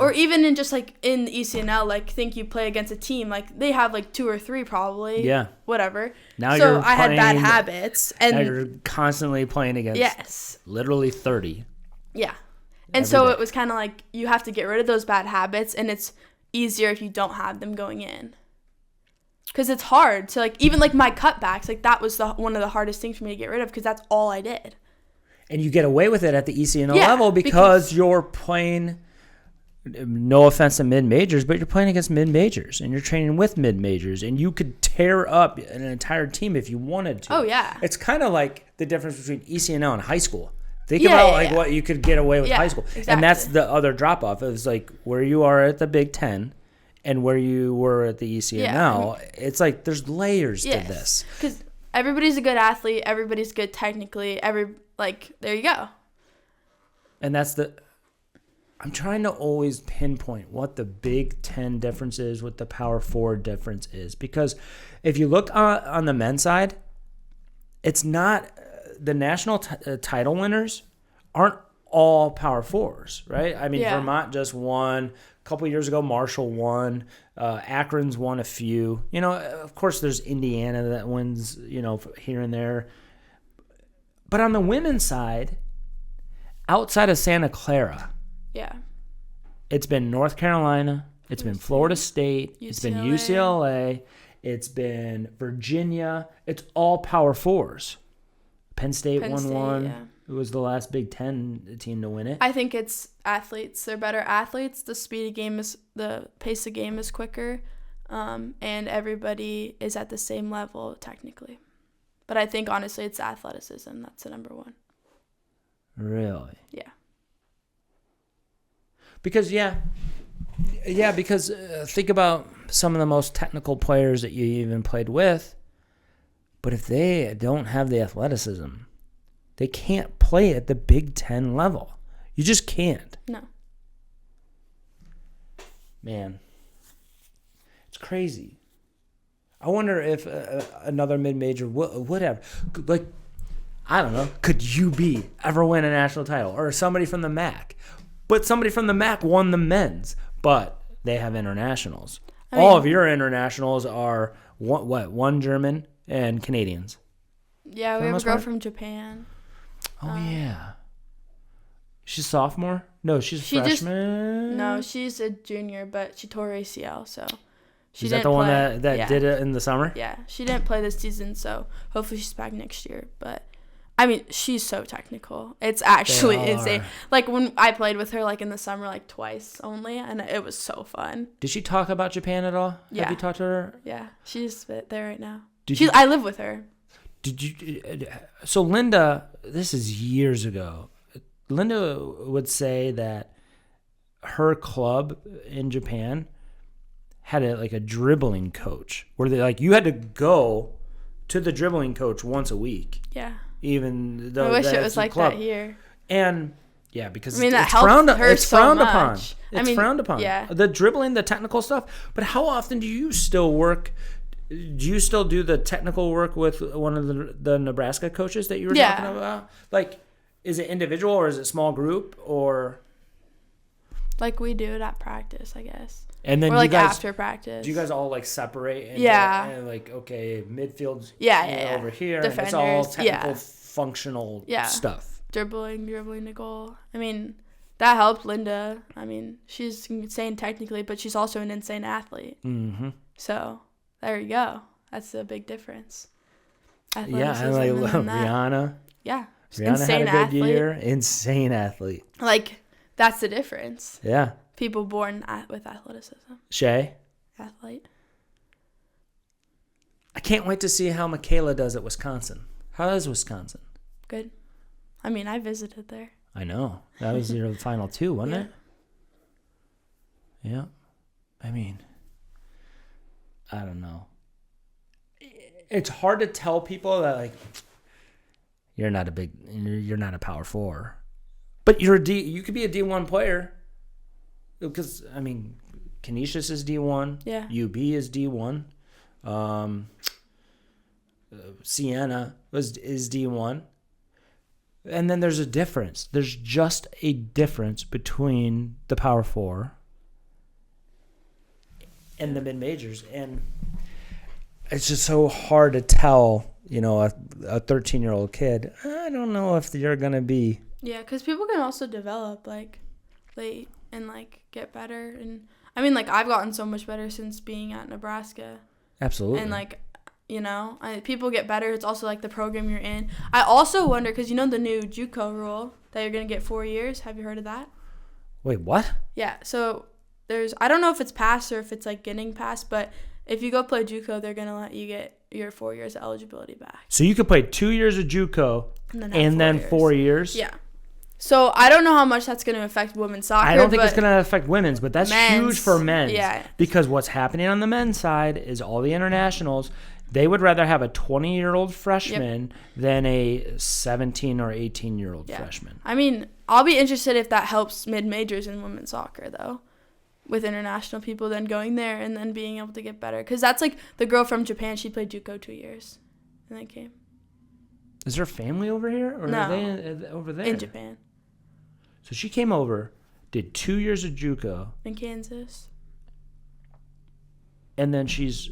or even in just like in the ECNL, like think you play against a team, like they have like 2 or 3 probably, whatever. Now so I had bad habits, and now you're constantly playing against literally 30. And so it was kind of like you have to get rid of those bad habits, and it's easier if you don't have them going in. Because it's hard to, like, even, like, my cutbacks, like, that was one of the hardest things for me to get rid of because that's all I did. And you get away with it at the ECNL level because you're playing, no offense to mid-majors, but you're playing against mid-majors, and you're training with mid-majors, and you could tear up an entire team if you wanted to. Oh, yeah. It's kind of like the difference between ECNL and high school. Think about what you could get away with high school. Exactly. And that's the other drop-off. It's like where you are at the Big Ten and where you were at the ECNL. Yeah. It's like there's layers to this. Because everybody's a good athlete. Everybody's good technically. There you go. And that's I'm trying to always pinpoint what the Big Ten difference is, what the Power 4 difference is. Because if you look on the men's side, it's not... The national title winners aren't all Power 4s, right? I mean, Vermont just won. A couple of years ago, Marshall won. Akron's won a few. You know, of course, there's Indiana that wins, you know, here and there. But on the women's side, outside of Santa Clara, it's been North Carolina. It's been Florida State. UCLA. It's been UCLA. It's been Virginia. It's all Power 4s. Penn State won one. Yeah. It was the last Big Ten team to win it. I think it's athletes. They're better athletes. The pace of game is quicker, and everybody is at the same level technically. But I think honestly, it's athleticism. That's the number one. Really? Yeah. Because think about some of the most technical players that you even played with. But if they don't have the athleticism, they can't play at the Big Ten level. You just can't. No. Man, it's crazy. I wonder if another mid-major would have. Like, I don't know. Could UB ever win a national title? Or somebody from the MAC? But somebody from the MAC won the men's. But they have internationals. All of your internationals are, one German and Canadians. Yeah, we have a girl from Japan. Oh, yeah. She's sophomore? No, she's freshman. No, she's a junior, but she tore ACL, so she Is didn't that the one play. that did it in the summer? Yeah, she didn't play this season, so hopefully she's back next year. But I mean, she's so technical. It's actually insane. Like, when I played with her, like, in the summer, like, twice only, and it was so fun. Did she talk about Japan at all? Yeah. Have you talked to her? Yeah. She's there right now. I live with her. So Linda, this is years ago. Linda would say that her club in Japan had a dribbling coach where you had to go to the dribbling coach once a week. Yeah. Even though I wish it was like that here. And yeah, because I mean, it's frowned upon. It's frowned upon. Yeah. The dribbling, the technical stuff. But how often do you still work? Do you still do the technical work with one of the Nebraska coaches that you were talking about? Like, is it individual or is it small group or? Like, we do it at practice, I guess. And then or like after practice. Do you guys all separate? And okay, midfield's over here. Defenders, and it's all technical, functional stuff. Dribbling to goal. I mean, that helped Linda. I mean, she's insane technically, but she's also an insane athlete. Mm-hmm. So there you go. That's a big difference. Yeah, and Rihanna. Yeah, Rihanna insane had a good athlete. year. Insane athlete. Like, that's the difference. Yeah. People born with athleticism. Shay? Athlete. I can't wait to see how Michaela does at Wisconsin. How is Wisconsin? Good. I mean, I visited there. I know. That was your final two, wasn't it? Yeah. I mean, I don't know. It's hard to tell people that, you're not a power four. But you could be a D1 player. Because, I mean, Canisius is D1. Yeah. UB is D1. Siena is D1. And then there's a difference. There's just a difference between the Power Four and the mid-majors. And it's just so hard to tell, a 13-year-old kid, I don't know if you're going to be. Yeah, because people can also develop, late and, get better. And, I mean, I've gotten so much better since being at Nebraska. Absolutely. And, people get better. It's also, the program you're in. I also wonder, because the new JUCO rule that you're going to get 4 years. Have you heard of that? Wait, what? Yeah, so I don't know if it's passed or if it's, getting passed, but if you go play JUCO, they're going to let you get your 4 years of eligibility back. So you could play 2 years of JUCO and then 4 years? Yeah. So I don't know how much that's going to affect women's soccer. I don't think it's going to affect women's, but that's huge for men's. Yeah. Because what's happening on the men's side is all the internationals, they would rather have a 20-year-old freshman than a 17 or 18-year-old freshman. I mean, I'll be interested if that helps mid-majors in women's soccer, though, with international people then going there and then being able to get better. Because that's the girl from Japan. She played JUCO 2 years and then came. Is her family over here? Or no, are they over there? In Japan. So she came over, did 2 years of JUCO. In Kansas. And then she's...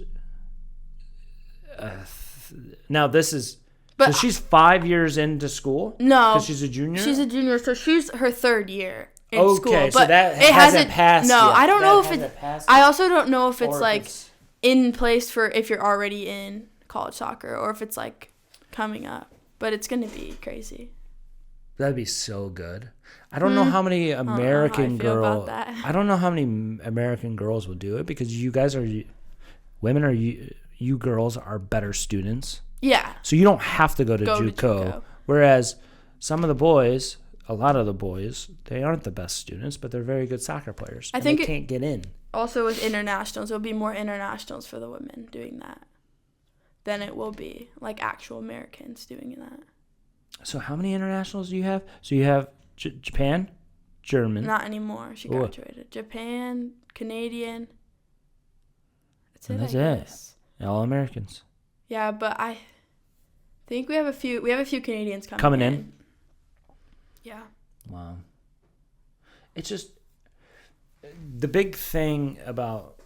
now this is... But so she's 5 years into school? No. Because she's a junior? She's a junior, so she's her third year in school. Okay, but so that it hasn't passed No, yet. I don't know if I also don't know if or it's in place for if you're already in college soccer or if it's coming up. But it's going to be crazy. That'd be so good. I don't know how many American girls. I don't know how many American girls will do it because you guys are women. Are you girls are better students. Yeah. So you don't have to go to JUCO. Whereas some of the boys, a lot of the boys, they aren't the best students, but they're very good soccer players. I think they can't get in. Also with internationals, there'll be more internationals for the women doing that than it will be actual Americans doing that. So how many internationals do you have? So you have Japan, German. Not anymore. She graduated. Japan, Canadian. That's it. All Americans. Yeah, but I think we have a few Canadians coming in. Yeah. Wow. It's just the big thing about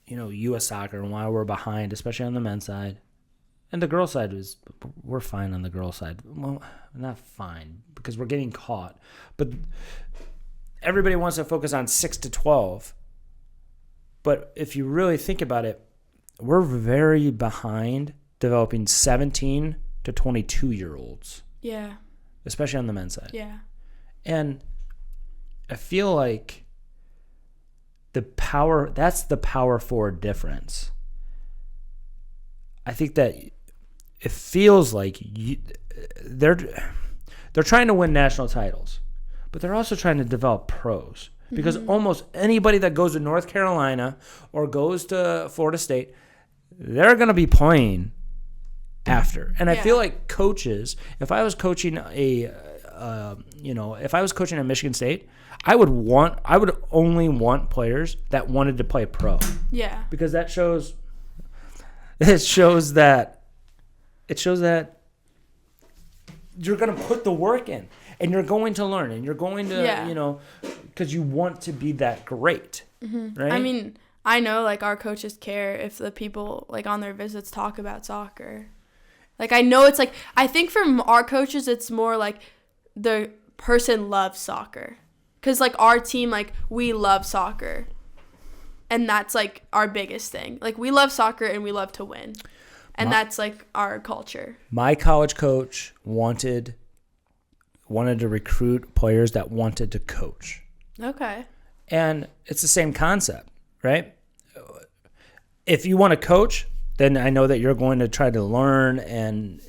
U.S. soccer and why we're behind, especially on the men's side. And the girl side we're fine on the girl side. Well, not fine because we're getting caught. But everybody wants to focus on 6 to 12. But if you really think about it, we're very behind developing 17 to 22-year-olds Yeah. especially on the men's side. Yeah. And I feel like that's the power forward difference. I think that it feels like they're trying to win national titles, but they're also trying to develop pros. Because almost anybody that goes to North Carolina or goes to Florida State, they're going to be playing after. And I feel like coaches, if I was coaching if I was coaching at Michigan State, I would only want players that wanted to play pro. Yeah. Because that shows that you're going to put the work in and you're going to learn and you're going to, because you want to be that great. Right? I mean, I know like our coaches care if the people like on their visits talk about soccer. Like I know it's like, I think from our coaches, it's more like the person loves soccer. Because like our team, like we love soccer. And that's like our biggest thing. Like we love soccer and we love to win. And that's like our culture. My college coach wanted to recruit players that wanted to coach. Okay. And it's the same concept, right? If you want to coach, then I know that you're going to try to learn and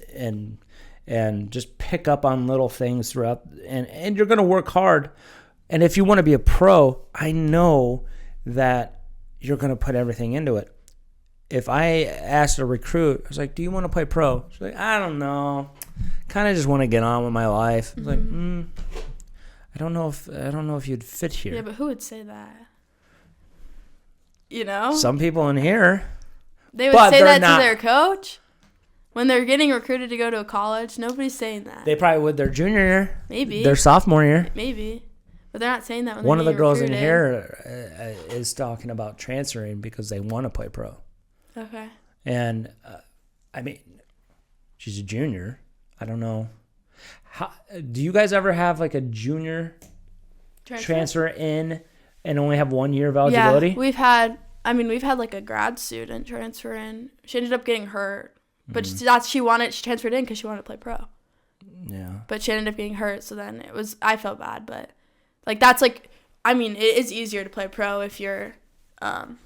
just pick up on little things throughout, and you're going to work hard. And if you want to be a pro, I know that you're going to put everything into it. If I asked a recruit, I was like, do you want to play pro? She's like, I don't know. Kind of just want to get on with my life. I was like, I don't know if you'd fit here. Yeah, but who would say that? You know? Some people in here. They would say that to their coach? When they're getting recruited to go to a college, nobody's saying that. They probably would their junior year. Maybe. Their sophomore year. Maybe. But they're not saying that when One of the girls recruited. in here is talking about transferring because they want to play pro. Okay. And, I mean, she's a junior. I don't know. Do you guys ever have like a junior transfer in and only have 1 year of eligibility? Yeah, we've had like a grad student transfer in. She ended up getting hurt, but she transferred in because she wanted to play pro. Yeah. But she ended up getting hurt, so then I felt bad, but like that's like, I mean, it is easier to play pro if you're on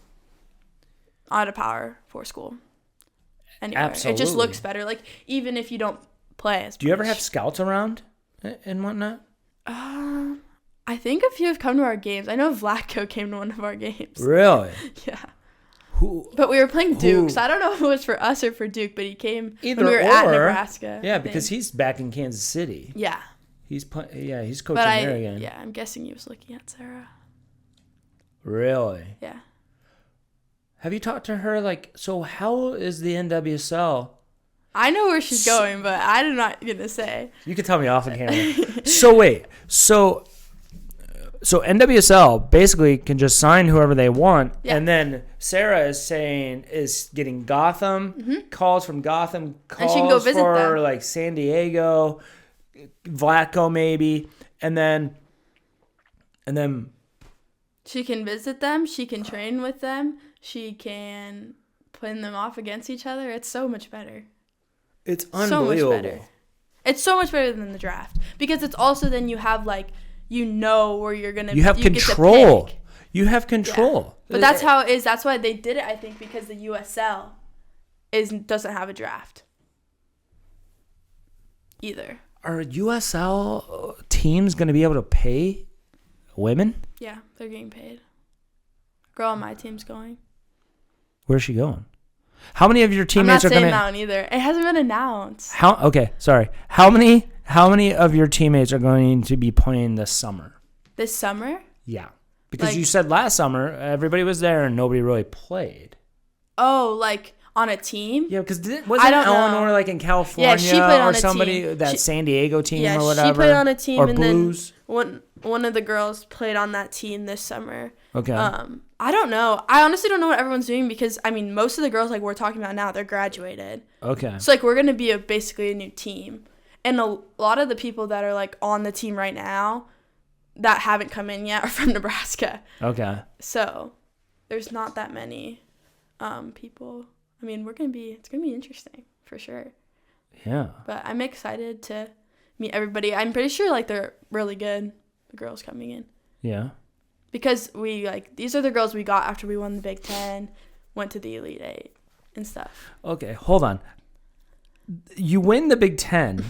a Power 4 school. Anywhere. Absolutely. It just looks better. Like even if you don't play as much. Do you ever have scouts around and whatnot? I think a few have come to our games. I know Vlatko came to one of our games. Really? Yeah. But we were playing Duke, so I don't know if it was for us or for Duke, but he came when we were at Nebraska. Yeah, because he's back in Kansas City. Yeah. He's coaching there again. Yeah, I'm guessing he was looking at Sarah. Really? Yeah. Have you talked to her? Like, so how is the NWSL? I know where she's going, but I'm not going to say. You can tell me off the camera. So wait. So NWSL basically can just sign whoever they want. Yeah. And then Sarah is getting Gotham, calls from Gotham, calls and she can go visit for them. Like San Diego, Vlatko maybe. And then she can visit them. She can train with them. She can pin them off against each other. It's so much better. It's unbelievable. So much better. It's so much better than the draft because it's also then you have like where you're gonna. You have control. You have control. Yeah. But that's how it is. That's why they did it. I think because the USL doesn't have a draft either. Are USL teams going to be able to pay women? Yeah, they're getting paid. Girl on my team's going. Where's she going? How many of your teammates are going to... I'm not saying that one either. It hasn't been announced. Okay, sorry. How many of your teammates are going to be playing this summer? This summer? Yeah. Because you said last summer, everybody was there and nobody really played. Oh, like on a team? Yeah, because wasn't Eleanor like in California she played on or somebody, that San Diego team or whatever? Yeah, she played on a team. Or and Blues? Then one of the girls played on that team this summer. Okay. I don't know. I honestly don't know what everyone's doing because, I mean, most of the girls like we're talking about now, they're graduated. Okay. So, like, we're going to be basically a new team. And a lot of the people that are, like, on the team right now that haven't come in yet are from Nebraska. Okay. So, there's not that many people. I mean, it's going to be interesting for sure. Yeah. But I'm excited to meet everybody. I'm pretty sure like they're really good, the girls coming in. Yeah. Because we like these are the girls we got after we won the Big Ten, went to the Elite Eight and stuff. Okay, hold on. You win the Big Ten,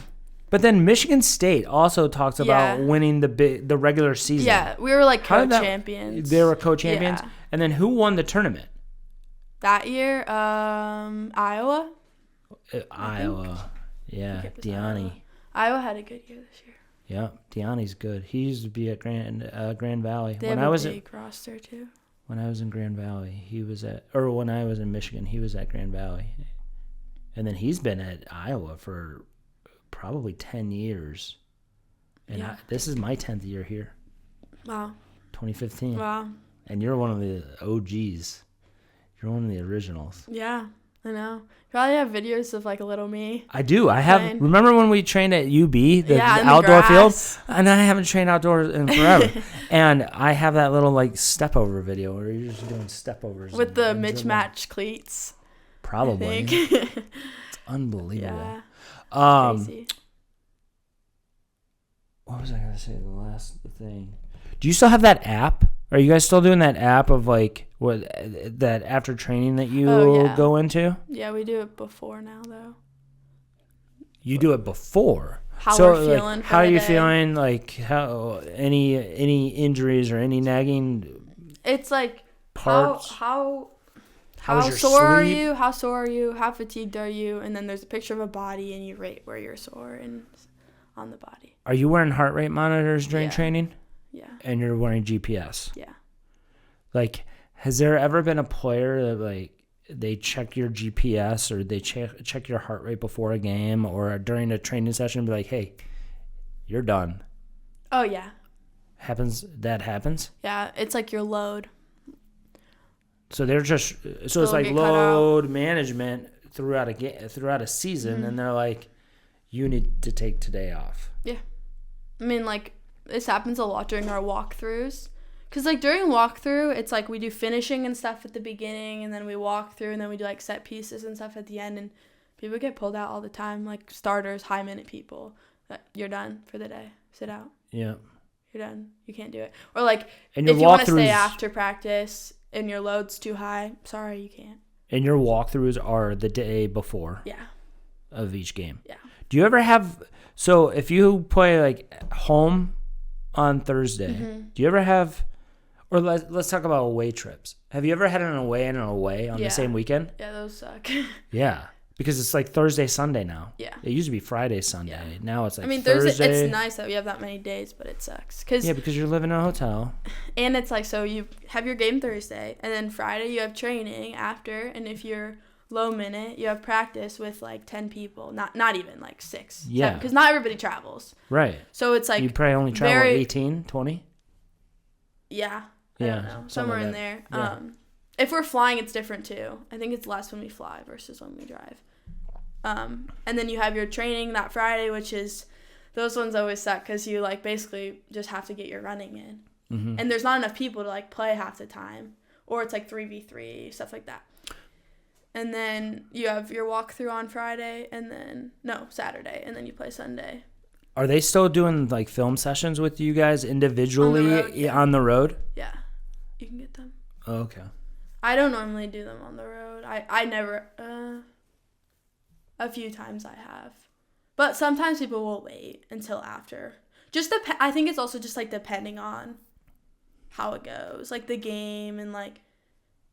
but then Michigan State also talks about winning the regular season. Yeah, we were like co-champions. They were co-champions, Yeah. And then who won the tournament? That year, Iowa. Iowa. Yeah, Deani. Iowa had a good year this year. Yeah, Deani's good. He used to be at Grand Valley. They have a big roster too. When I was in Grand Valley, when I was in Michigan, he was at Grand Valley. And then he's been at Iowa for probably 10 years. And this is my 10th year here. Wow. 2015. Wow. And you're one of the OGs. You're one of the originals. Yeah, I know. Probably have videos of like a little me. I do. I have. Playing. Remember when we trained at UB, the outdoor field? And I haven't trained outdoors in forever. And I have that little like step over video where you're just doing step overs with the mismatched cleats. Probably. It's unbelievable. Yeah. Crazy. What was I gonna say? The last thing. Do you still have that app? Are you guys still doing that app of like that after training that you go into? Yeah, we do it before now though. You do it before. How we're feeling. Like, how are you feeling? Like how any injuries or any nagging? It's like parts. How How's your sore are sleep? you? How sore are you? How fatigued are you? And then there's a picture of a body and you rate where you're sore and on the body. Are you wearing heart rate monitors during training? Yeah. And you're wearing GPS? Yeah. Like, has there ever been a player that, like, they check your GPS or they check your heart rate before a game or during a training session and be like, hey, you're done? Oh, yeah. That happens? Yeah, it's like your load. So they're just, so it's like load management throughout a season, and they're like, you need to take today off. Yeah. I mean, like, this happens a lot during our walkthroughs. Because, like, during walkthrough, it's like we do finishing and stuff at the beginning, and then we walk through, and then we do, like, set pieces and stuff at the end, and people get pulled out all the time, like starters, high-minute people. You're done for the day. Sit out. Yeah. You're done. You can't do it. Or, like, if you want to stay after practice and your load's too high, sorry, you can't. And your walkthroughs are the day before of each game. Yeah. Do you ever have, so if you play, like, home on Thursday, do you ever have, or let's talk about away trips. Have you ever had an away and an away on the same weekend? Yeah, those suck. Yeah, because it's like Thursday, Sunday now. Yeah. It used to be Friday, Sunday. Yeah. Now it's like Thursday. It's nice that we have that many days, but it sucks. Because you're living in a hotel. And it's like, so you have your game Thursday, and then Friday you have training after, and if you're low minute, you have practice with like 10 people, not even like 6. Yeah. Because not everybody travels. Right. So it's like, you probably only travel 18, 20? Yeah. I don't know. Somewhere in there. Yeah. If we're flying, it's different too. I think it's less when we fly versus when we drive. And then you have your training that Friday, which is, those ones always suck because you like basically just have to get your running in. Mm-hmm. And there's not enough people to like play half the time. Or it's like 3v3, stuff like that. And then you have your walkthrough on Saturday, and then you play Sunday. Are they still doing like film sessions with you guys individually on the road? Yeah. You can get them. Oh, okay. I don't normally do them on the road. I never, a few times I have. But sometimes people will wait until after. I think it's also just like depending on how it goes. Like the game and like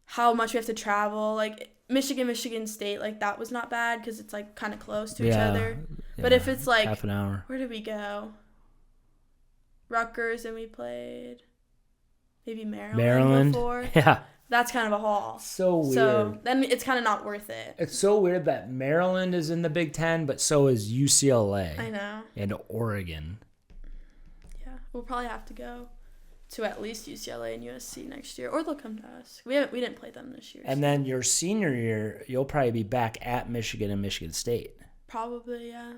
how much we have to travel. Like Michigan State, like that was not bad because it's like kind of close to each other. Yeah, but if it's like, half an hour. Where did we go? Rutgers, and we played maybe Maryland before. Yeah. That's kind of a haul. So weird. So then it's kind of not worth it. It's so weird that Maryland is in the Big Ten, but so is UCLA. I know. And Oregon. Yeah. We'll probably have to go to at least UCLA and USC next year, or they'll come to us. We didn't play them this year. And then your senior year, you'll probably be back at Michigan and Michigan State. Probably, yeah.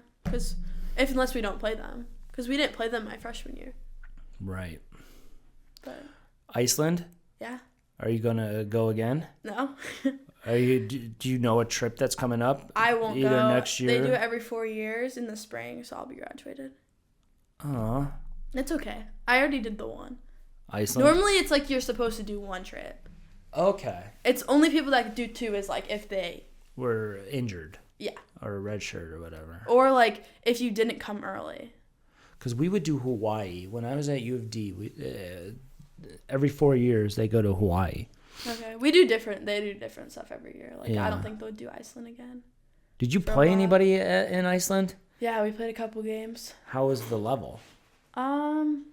Unless we don't play them. Because we didn't play them my freshman year. Right. But Iceland? Yeah. Are you going to go again? No. Do you know a trip that's coming up? I won't either go. Next year? They do it every 4 years in the spring, so I'll be graduated. It's okay. I already did the one. Iceland? Normally, it's like you're supposed to do one trip. Okay. It's only people that do 2 is like if they were injured. Yeah. Or a red shirt or whatever. Or like if you didn't come early. Because we would do Hawaii. When I was at U of D, every 4 years they go to Hawaii. Okay. They do different stuff every year. Like I don't think they'll do Iceland again. Did you play anybody in Iceland? Yeah, we played a couple games. How was the level? Because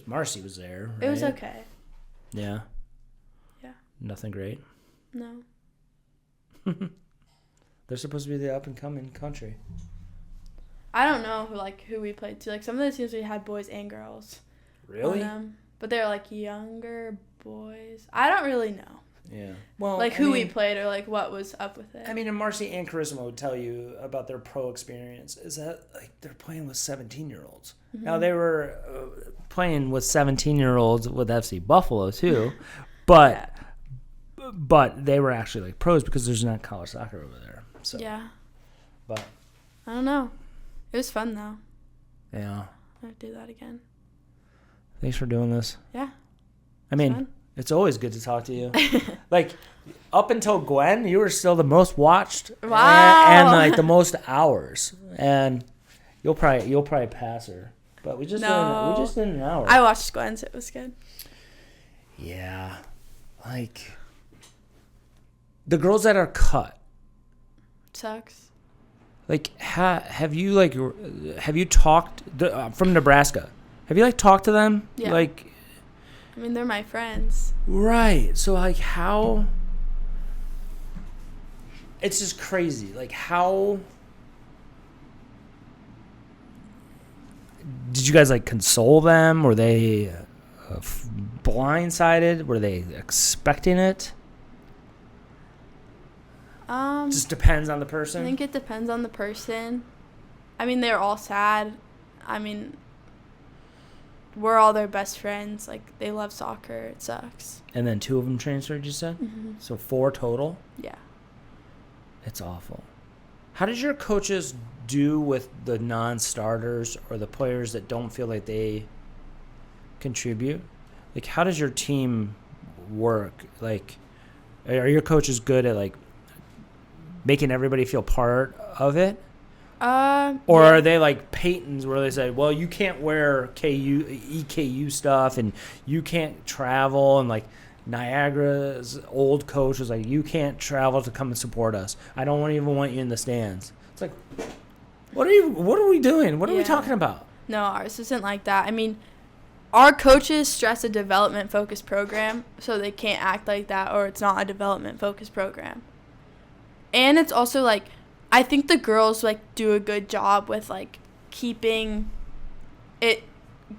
Marcy was there, right? It was okay. Yeah. Yeah. Nothing great. No. They're supposed to be the up and coming country. I don't know who we played to. Like some of the teams we had boys and girls. Really? But they're like younger boys. I don't really know. Yeah. Well, like we played or like what was up with it. I mean, and Marcy and Charisma would tell you about their pro experience is that like they're playing with 17-year-olds. Mm-hmm. Now they were playing with 17-year-olds with FC Buffalo too, but they were actually like pros because there's not college soccer over there. So yeah. But I don't know. It was fun though. Yeah. I'd do that again. Thanks for doing this. Yeah. I mean, it's always good to talk to you. Like, up until Gwen, you were still the most watched. Wow. And like the most hours. And you'll probably pass her. But we just did an hour. I watched Gwen's. It was good. Yeah. Like, the girls that are cut. Sucks. Like, have you talked from Nebraska? Have you like talked to them? Yeah. Like, I mean, they're my friends. Right. So, like, how... It's just crazy. Like, how... Did you guys, like, console them? Were they blindsided? Were they expecting it? Just depends on the person? I think it depends on the person. I mean, they're all sad. I mean... We're all their best friends. Like, they love soccer. It sucks. And then 2 of them transferred, you said? Mm-hmm. So 4 total? Yeah. It's awful. How did your coaches do with the non-starters or the players that don't feel like they contribute? Like, how does your team work? Like, are your coaches good at, like, making everybody feel part of it? Or are they like Peyton's where they say, well, you can't wear EKU stuff and you can't travel, and like Niagara's old coach was like, you can't travel to come and support us. I don't even want you in the stands. It's like, what are we doing? What are we talking about? No, ours isn't like that. I mean, our coaches stress a development focused program, so they can't act like that or it's not a development focused program. And it's also like, I think the girls, like, do a good job with, like, keeping it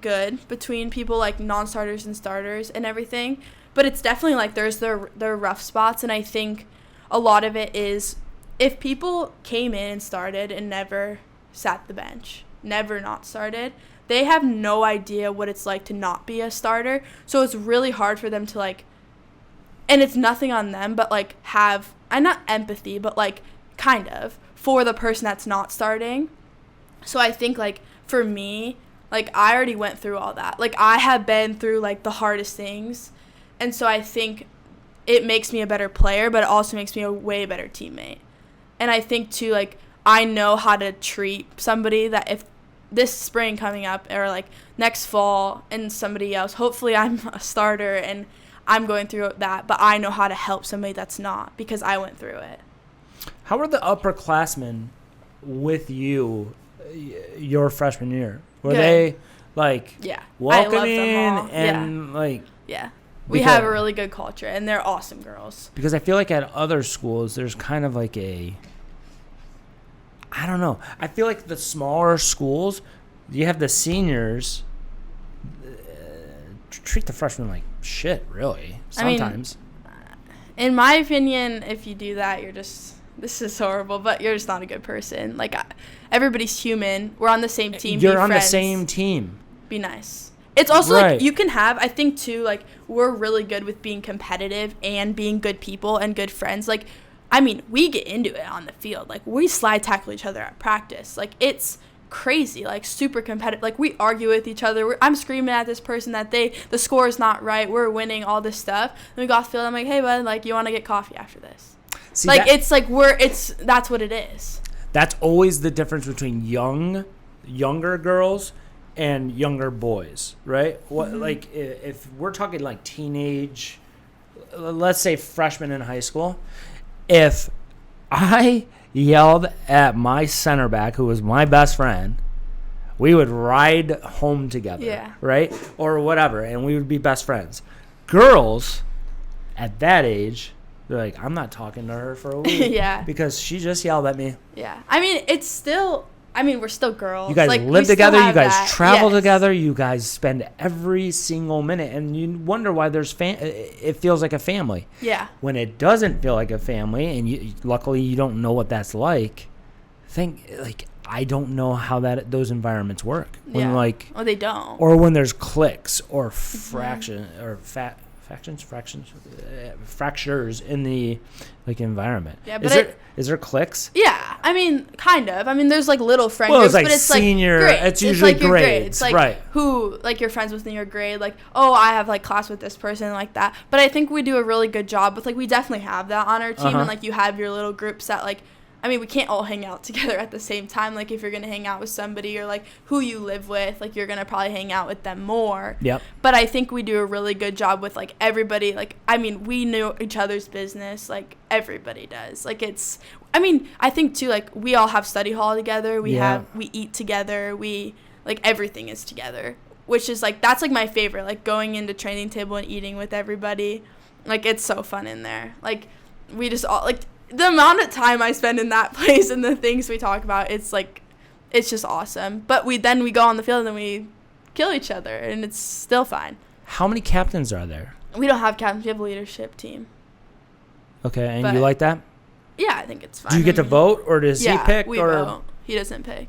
good between people, like, non-starters and starters and everything. But it's definitely, like, there's their rough spots. And I think a lot of it is if people came in and started and never sat the bench, never not started, they have no idea what it's like to not be a starter. So it's really hard for them to, like, and it's nothing on them, but, like, have, and not empathy, but, like, kind of, for the person that's not starting. So I think, like, for me, like, I already went through all that. Like, I have been through, like, the hardest things. And so I think it makes me a better player, but it also makes me a way better teammate. And I think, too, like, I know how to treat somebody that if this spring coming up or, like, next fall and somebody else, hopefully I'm a starter and I'm going through that, but I know how to help somebody that's not because I went through it. How were the upperclassmen with you your freshman year? Were they, like, welcoming and, like... Yeah. We have a really good culture, and they're awesome girls. Because I feel like at other schools, there's kind of like I don't know. I feel like the smaller schools, you have the seniors treat the freshmen like shit, really, sometimes. I mean, in my opinion, if you do that, you're just... This is horrible, but you're just not a good person. Like, everybody's human. We're on the same team. You're on the same team. Be nice. It's also, like, you can have, I think, too, like, we're really good with being competitive and being good people and good friends. Like, I mean, we get into it on the field. Like, we slide tackle each other at practice. Like, it's crazy, like super competitive. Like we argue with each other. I'm screaming at this person that the score is not right. We're winning all this stuff. And we got off the field. I'm like, hey bud, like you want to get coffee after this? See, like it's like that's what it is. That's always the difference between younger girls and younger boys, right? What like if we're talking like teenage, let's say freshmen in high school, if I yelled at my center back, who was my best friend, we would ride home together, right? Or whatever, and we would be best friends. Girls at that age, they're like, I'm not talking to her for a week because she just yelled at me. Yeah. I mean, it's still... I mean, we're still girls. You guys like, live together. You guys travel together. You guys spend every single minute, and you wonder why it feels like a family. Yeah. When it doesn't feel like a family, and luckily you don't know what that's like. I don't know how those environments work. When they don't. Or when there's cliques or fractures in the environment. Yeah, but is there cliques? Yeah, I mean, kind of. I mean, there's little friend groups, but it's senior. Grades. It's usually your grades. It's right. Who you're friends with in your grade. Like, oh, I have class with this person like that. But I think we do a really good job with we definitely have that on our team, and you have your little groups that I mean, we can't all hang out together at the same time. If you're going to hang out with somebody or, who you live with, you're going to probably hang out with them more. Yep. But I think we do a really good job with, everybody. I mean, we know each other's business. Everybody does. I mean, I think, too, we all have study hall together. We eat together. Everything is together. Which is, that's, my favorite. Going into training table and eating with everybody. It's so fun in there. We just all, the amount of time I spend in that place and the things we talk about, it's just awesome. But we go on the field and then we kill each other, and it's still fine. How many captains are there? We don't have captains. We have a leadership team. Okay, and you like that? Yeah, I think it's fine. Do you get to vote, or does he pick? We vote. He doesn't pick.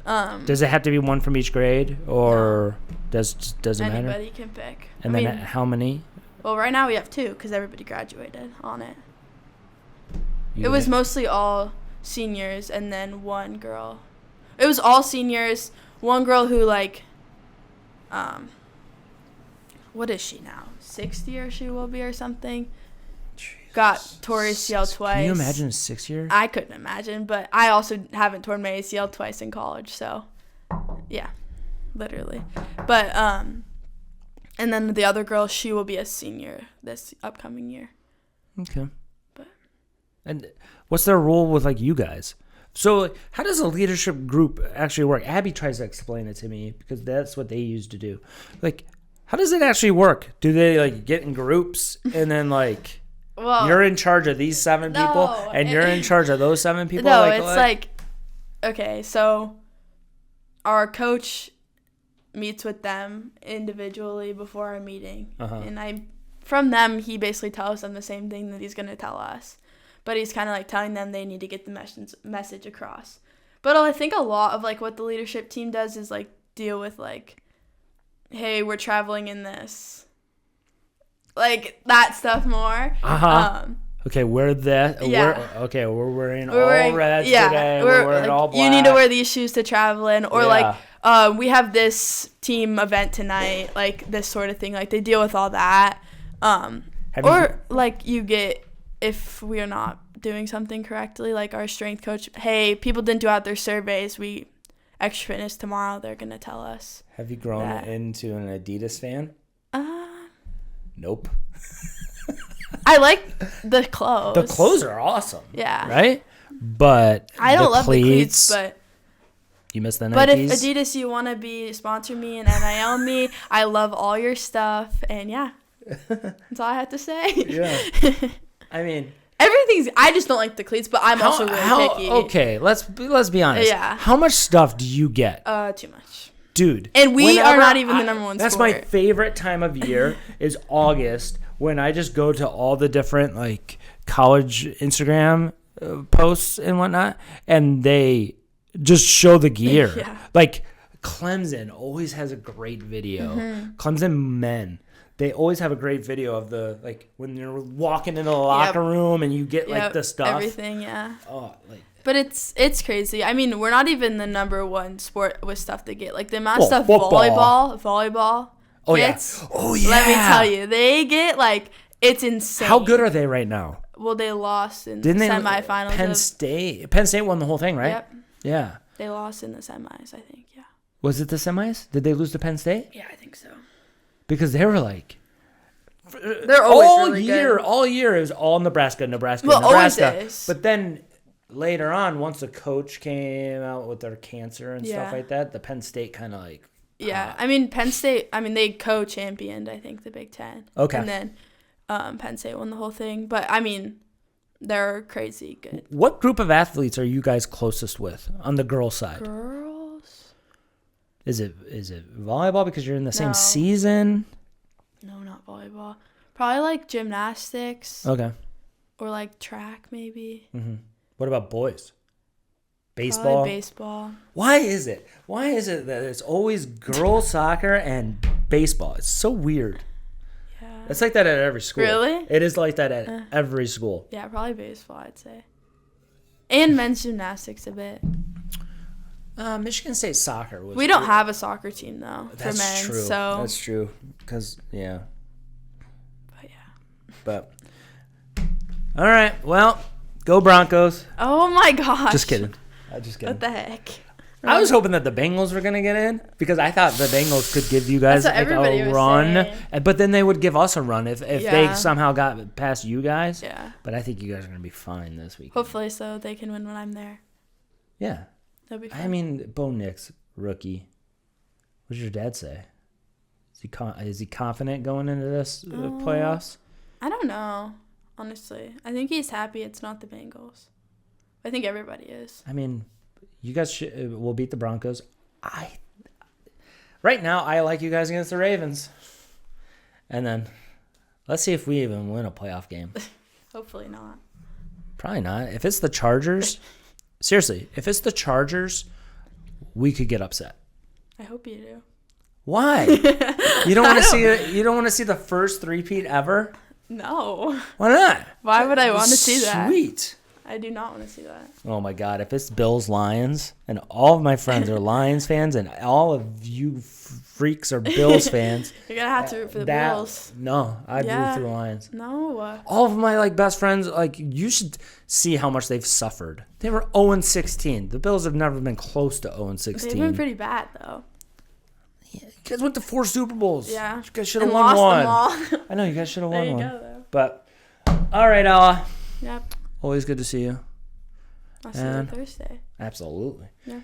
Does it have to be one from each grade, or does it matter? Anybody can pick. And then how many? Well, right now we have 2 because everybody graduated on it. It was mostly all seniors and then one girl. It was all seniors. One girl who what is she now? 60 or she will be or something. Jeez. Got tore ACL twice. Can you imagine a 6-year? I couldn't imagine, but I also haven't torn my ACL twice in college, so yeah, literally. But and then the other girl, she will be a senior this upcoming year. Okay. And what's their role with you guys? So how does a leadership group actually work? Abby tries to explain it to me because that's what they used to do. How does it actually work? Do they get in groups and then well, you're in charge of these 7 people and you're in charge of those 7 people? No, it's okay, so our coach meets with them individually before our meeting. And from them, he basically tells them the same thing that he's going to tell us. But he's kind of telling them they need to get the message across. But I think a lot of what the leadership team does is deal with hey, we're traveling in this, that stuff more. Okay, we're that. Yeah. We're wearing all red today. We're wearing all black. You need to wear these shoes to travel in, or we have this team event tonight, this sort of thing. They deal with all that. You get. If we are not doing something correctly, our strength coach, hey, people didn't do out their surveys. Extra fitness tomorrow, they're going to tell us. Have you grown into an Adidas fan? Nope. I like the clothes. The clothes are awesome. Yeah. Right? But I don't love the cleats, but... You miss the Nikes? But if Adidas, you want to sponsor me and NIL me, I love all your stuff. And yeah, that's all I have to say. Yeah. I mean, I just don't like the cleats, but I'm also really picky. Okay, let's be honest. Yeah. How much stuff do you get? Too much. Dude. And we are not even the number one That's sport. my favorite time of year is August, when I just go to all the different college Instagram posts and whatnot, and they just show the gear. Yeah. Clemson always has a great video. Clemson men. they always have a great video of the like when you're walking into the locker room and you get like the stuff. Everything, yeah. Oh, like. But it's crazy. I mean, we're not even the number one sport with stuff to get. Like the amount of stuff volleyball. Oh gets, yeah. Oh yeah. Let me tell you, they get like it's insane. How good are they right now? Well, they lost in the semifinals. Penn State won the whole thing, right? Yep. Yeah. They lost in the semis, I think. Yeah. Was it the semis? Did they lose to Penn State? Yeah, I think so. Because they were like, they're always really good. All year it was all Nebraska. Well, always is. But then later on, once the coach came out with their cancer and stuff like that, the Penn State kind of like. Yeah, I mean Penn State. I mean they co-championed, I think, the Big Ten. Okay. And then Penn State won the whole thing. But I mean, they're crazy good. What group of athletes are you guys closest with on the girls' side? Girls. Is it volleyball because you're in the same season? No, not volleyball. Probably like gymnastics. Okay. Or like track, maybe. Mm-hmm. What about boys? Baseball? Probably baseball. Why is it that it's always girls soccer and baseball? It's so weird. Yeah. It's like that at every school. Really? It is like that at every school. Yeah, probably baseball, I'd say. And men's gymnastics a bit. Michigan State soccer was. We don't have a soccer team though for men's. That's true. So that's true. Because But all right. Well, go Broncos. Oh my gosh. Just kidding. Just kidding. What the heck? I was hoping that the Bengals were gonna get in because I thought the Bengals could give you guys like a run, but then they would give us a run if they somehow got past you guys. Yeah. But I think you guys are gonna be fine this week. Hopefully, so they can win when I'm there. Yeah. That'd be fun. I mean, Bo Nix, rookie. What did your dad say? Is he confident going into this playoffs? I don't know, honestly. I think he's happy it's not the Bengals. I think everybody is. I mean, you guys will beat the Broncos. Right now, I like you guys against the Ravens. And then let's see if we even win a playoff game. Hopefully not. Probably not. If it's the Chargers, seriously, if it's the Chargers, we could get upset. I hope you do. Why? You don't want to see it? You don't want to see the first three-peat ever? No. Why not? Why would I want to see that? Sweet. I do not want to see that. Oh my God! If it's Bills Lions, and all of my friends are Lions fans, and all of you freaks are Bills fans, you're gonna have to root for the Bills. No, I'd root for the Lions. No. All of my best friends, you should see how much they've suffered. They were 0-16. The Bills have never been close to 0-16. They've been pretty bad though. Yeah, you guys went to 4 Super Bowls. Yeah. You guys should have won one. Them all. I know you guys should have won one. Go, though. But all right, Ella. Yep. Always good to see you. I'll see you Thursday. Absolutely. Yeah.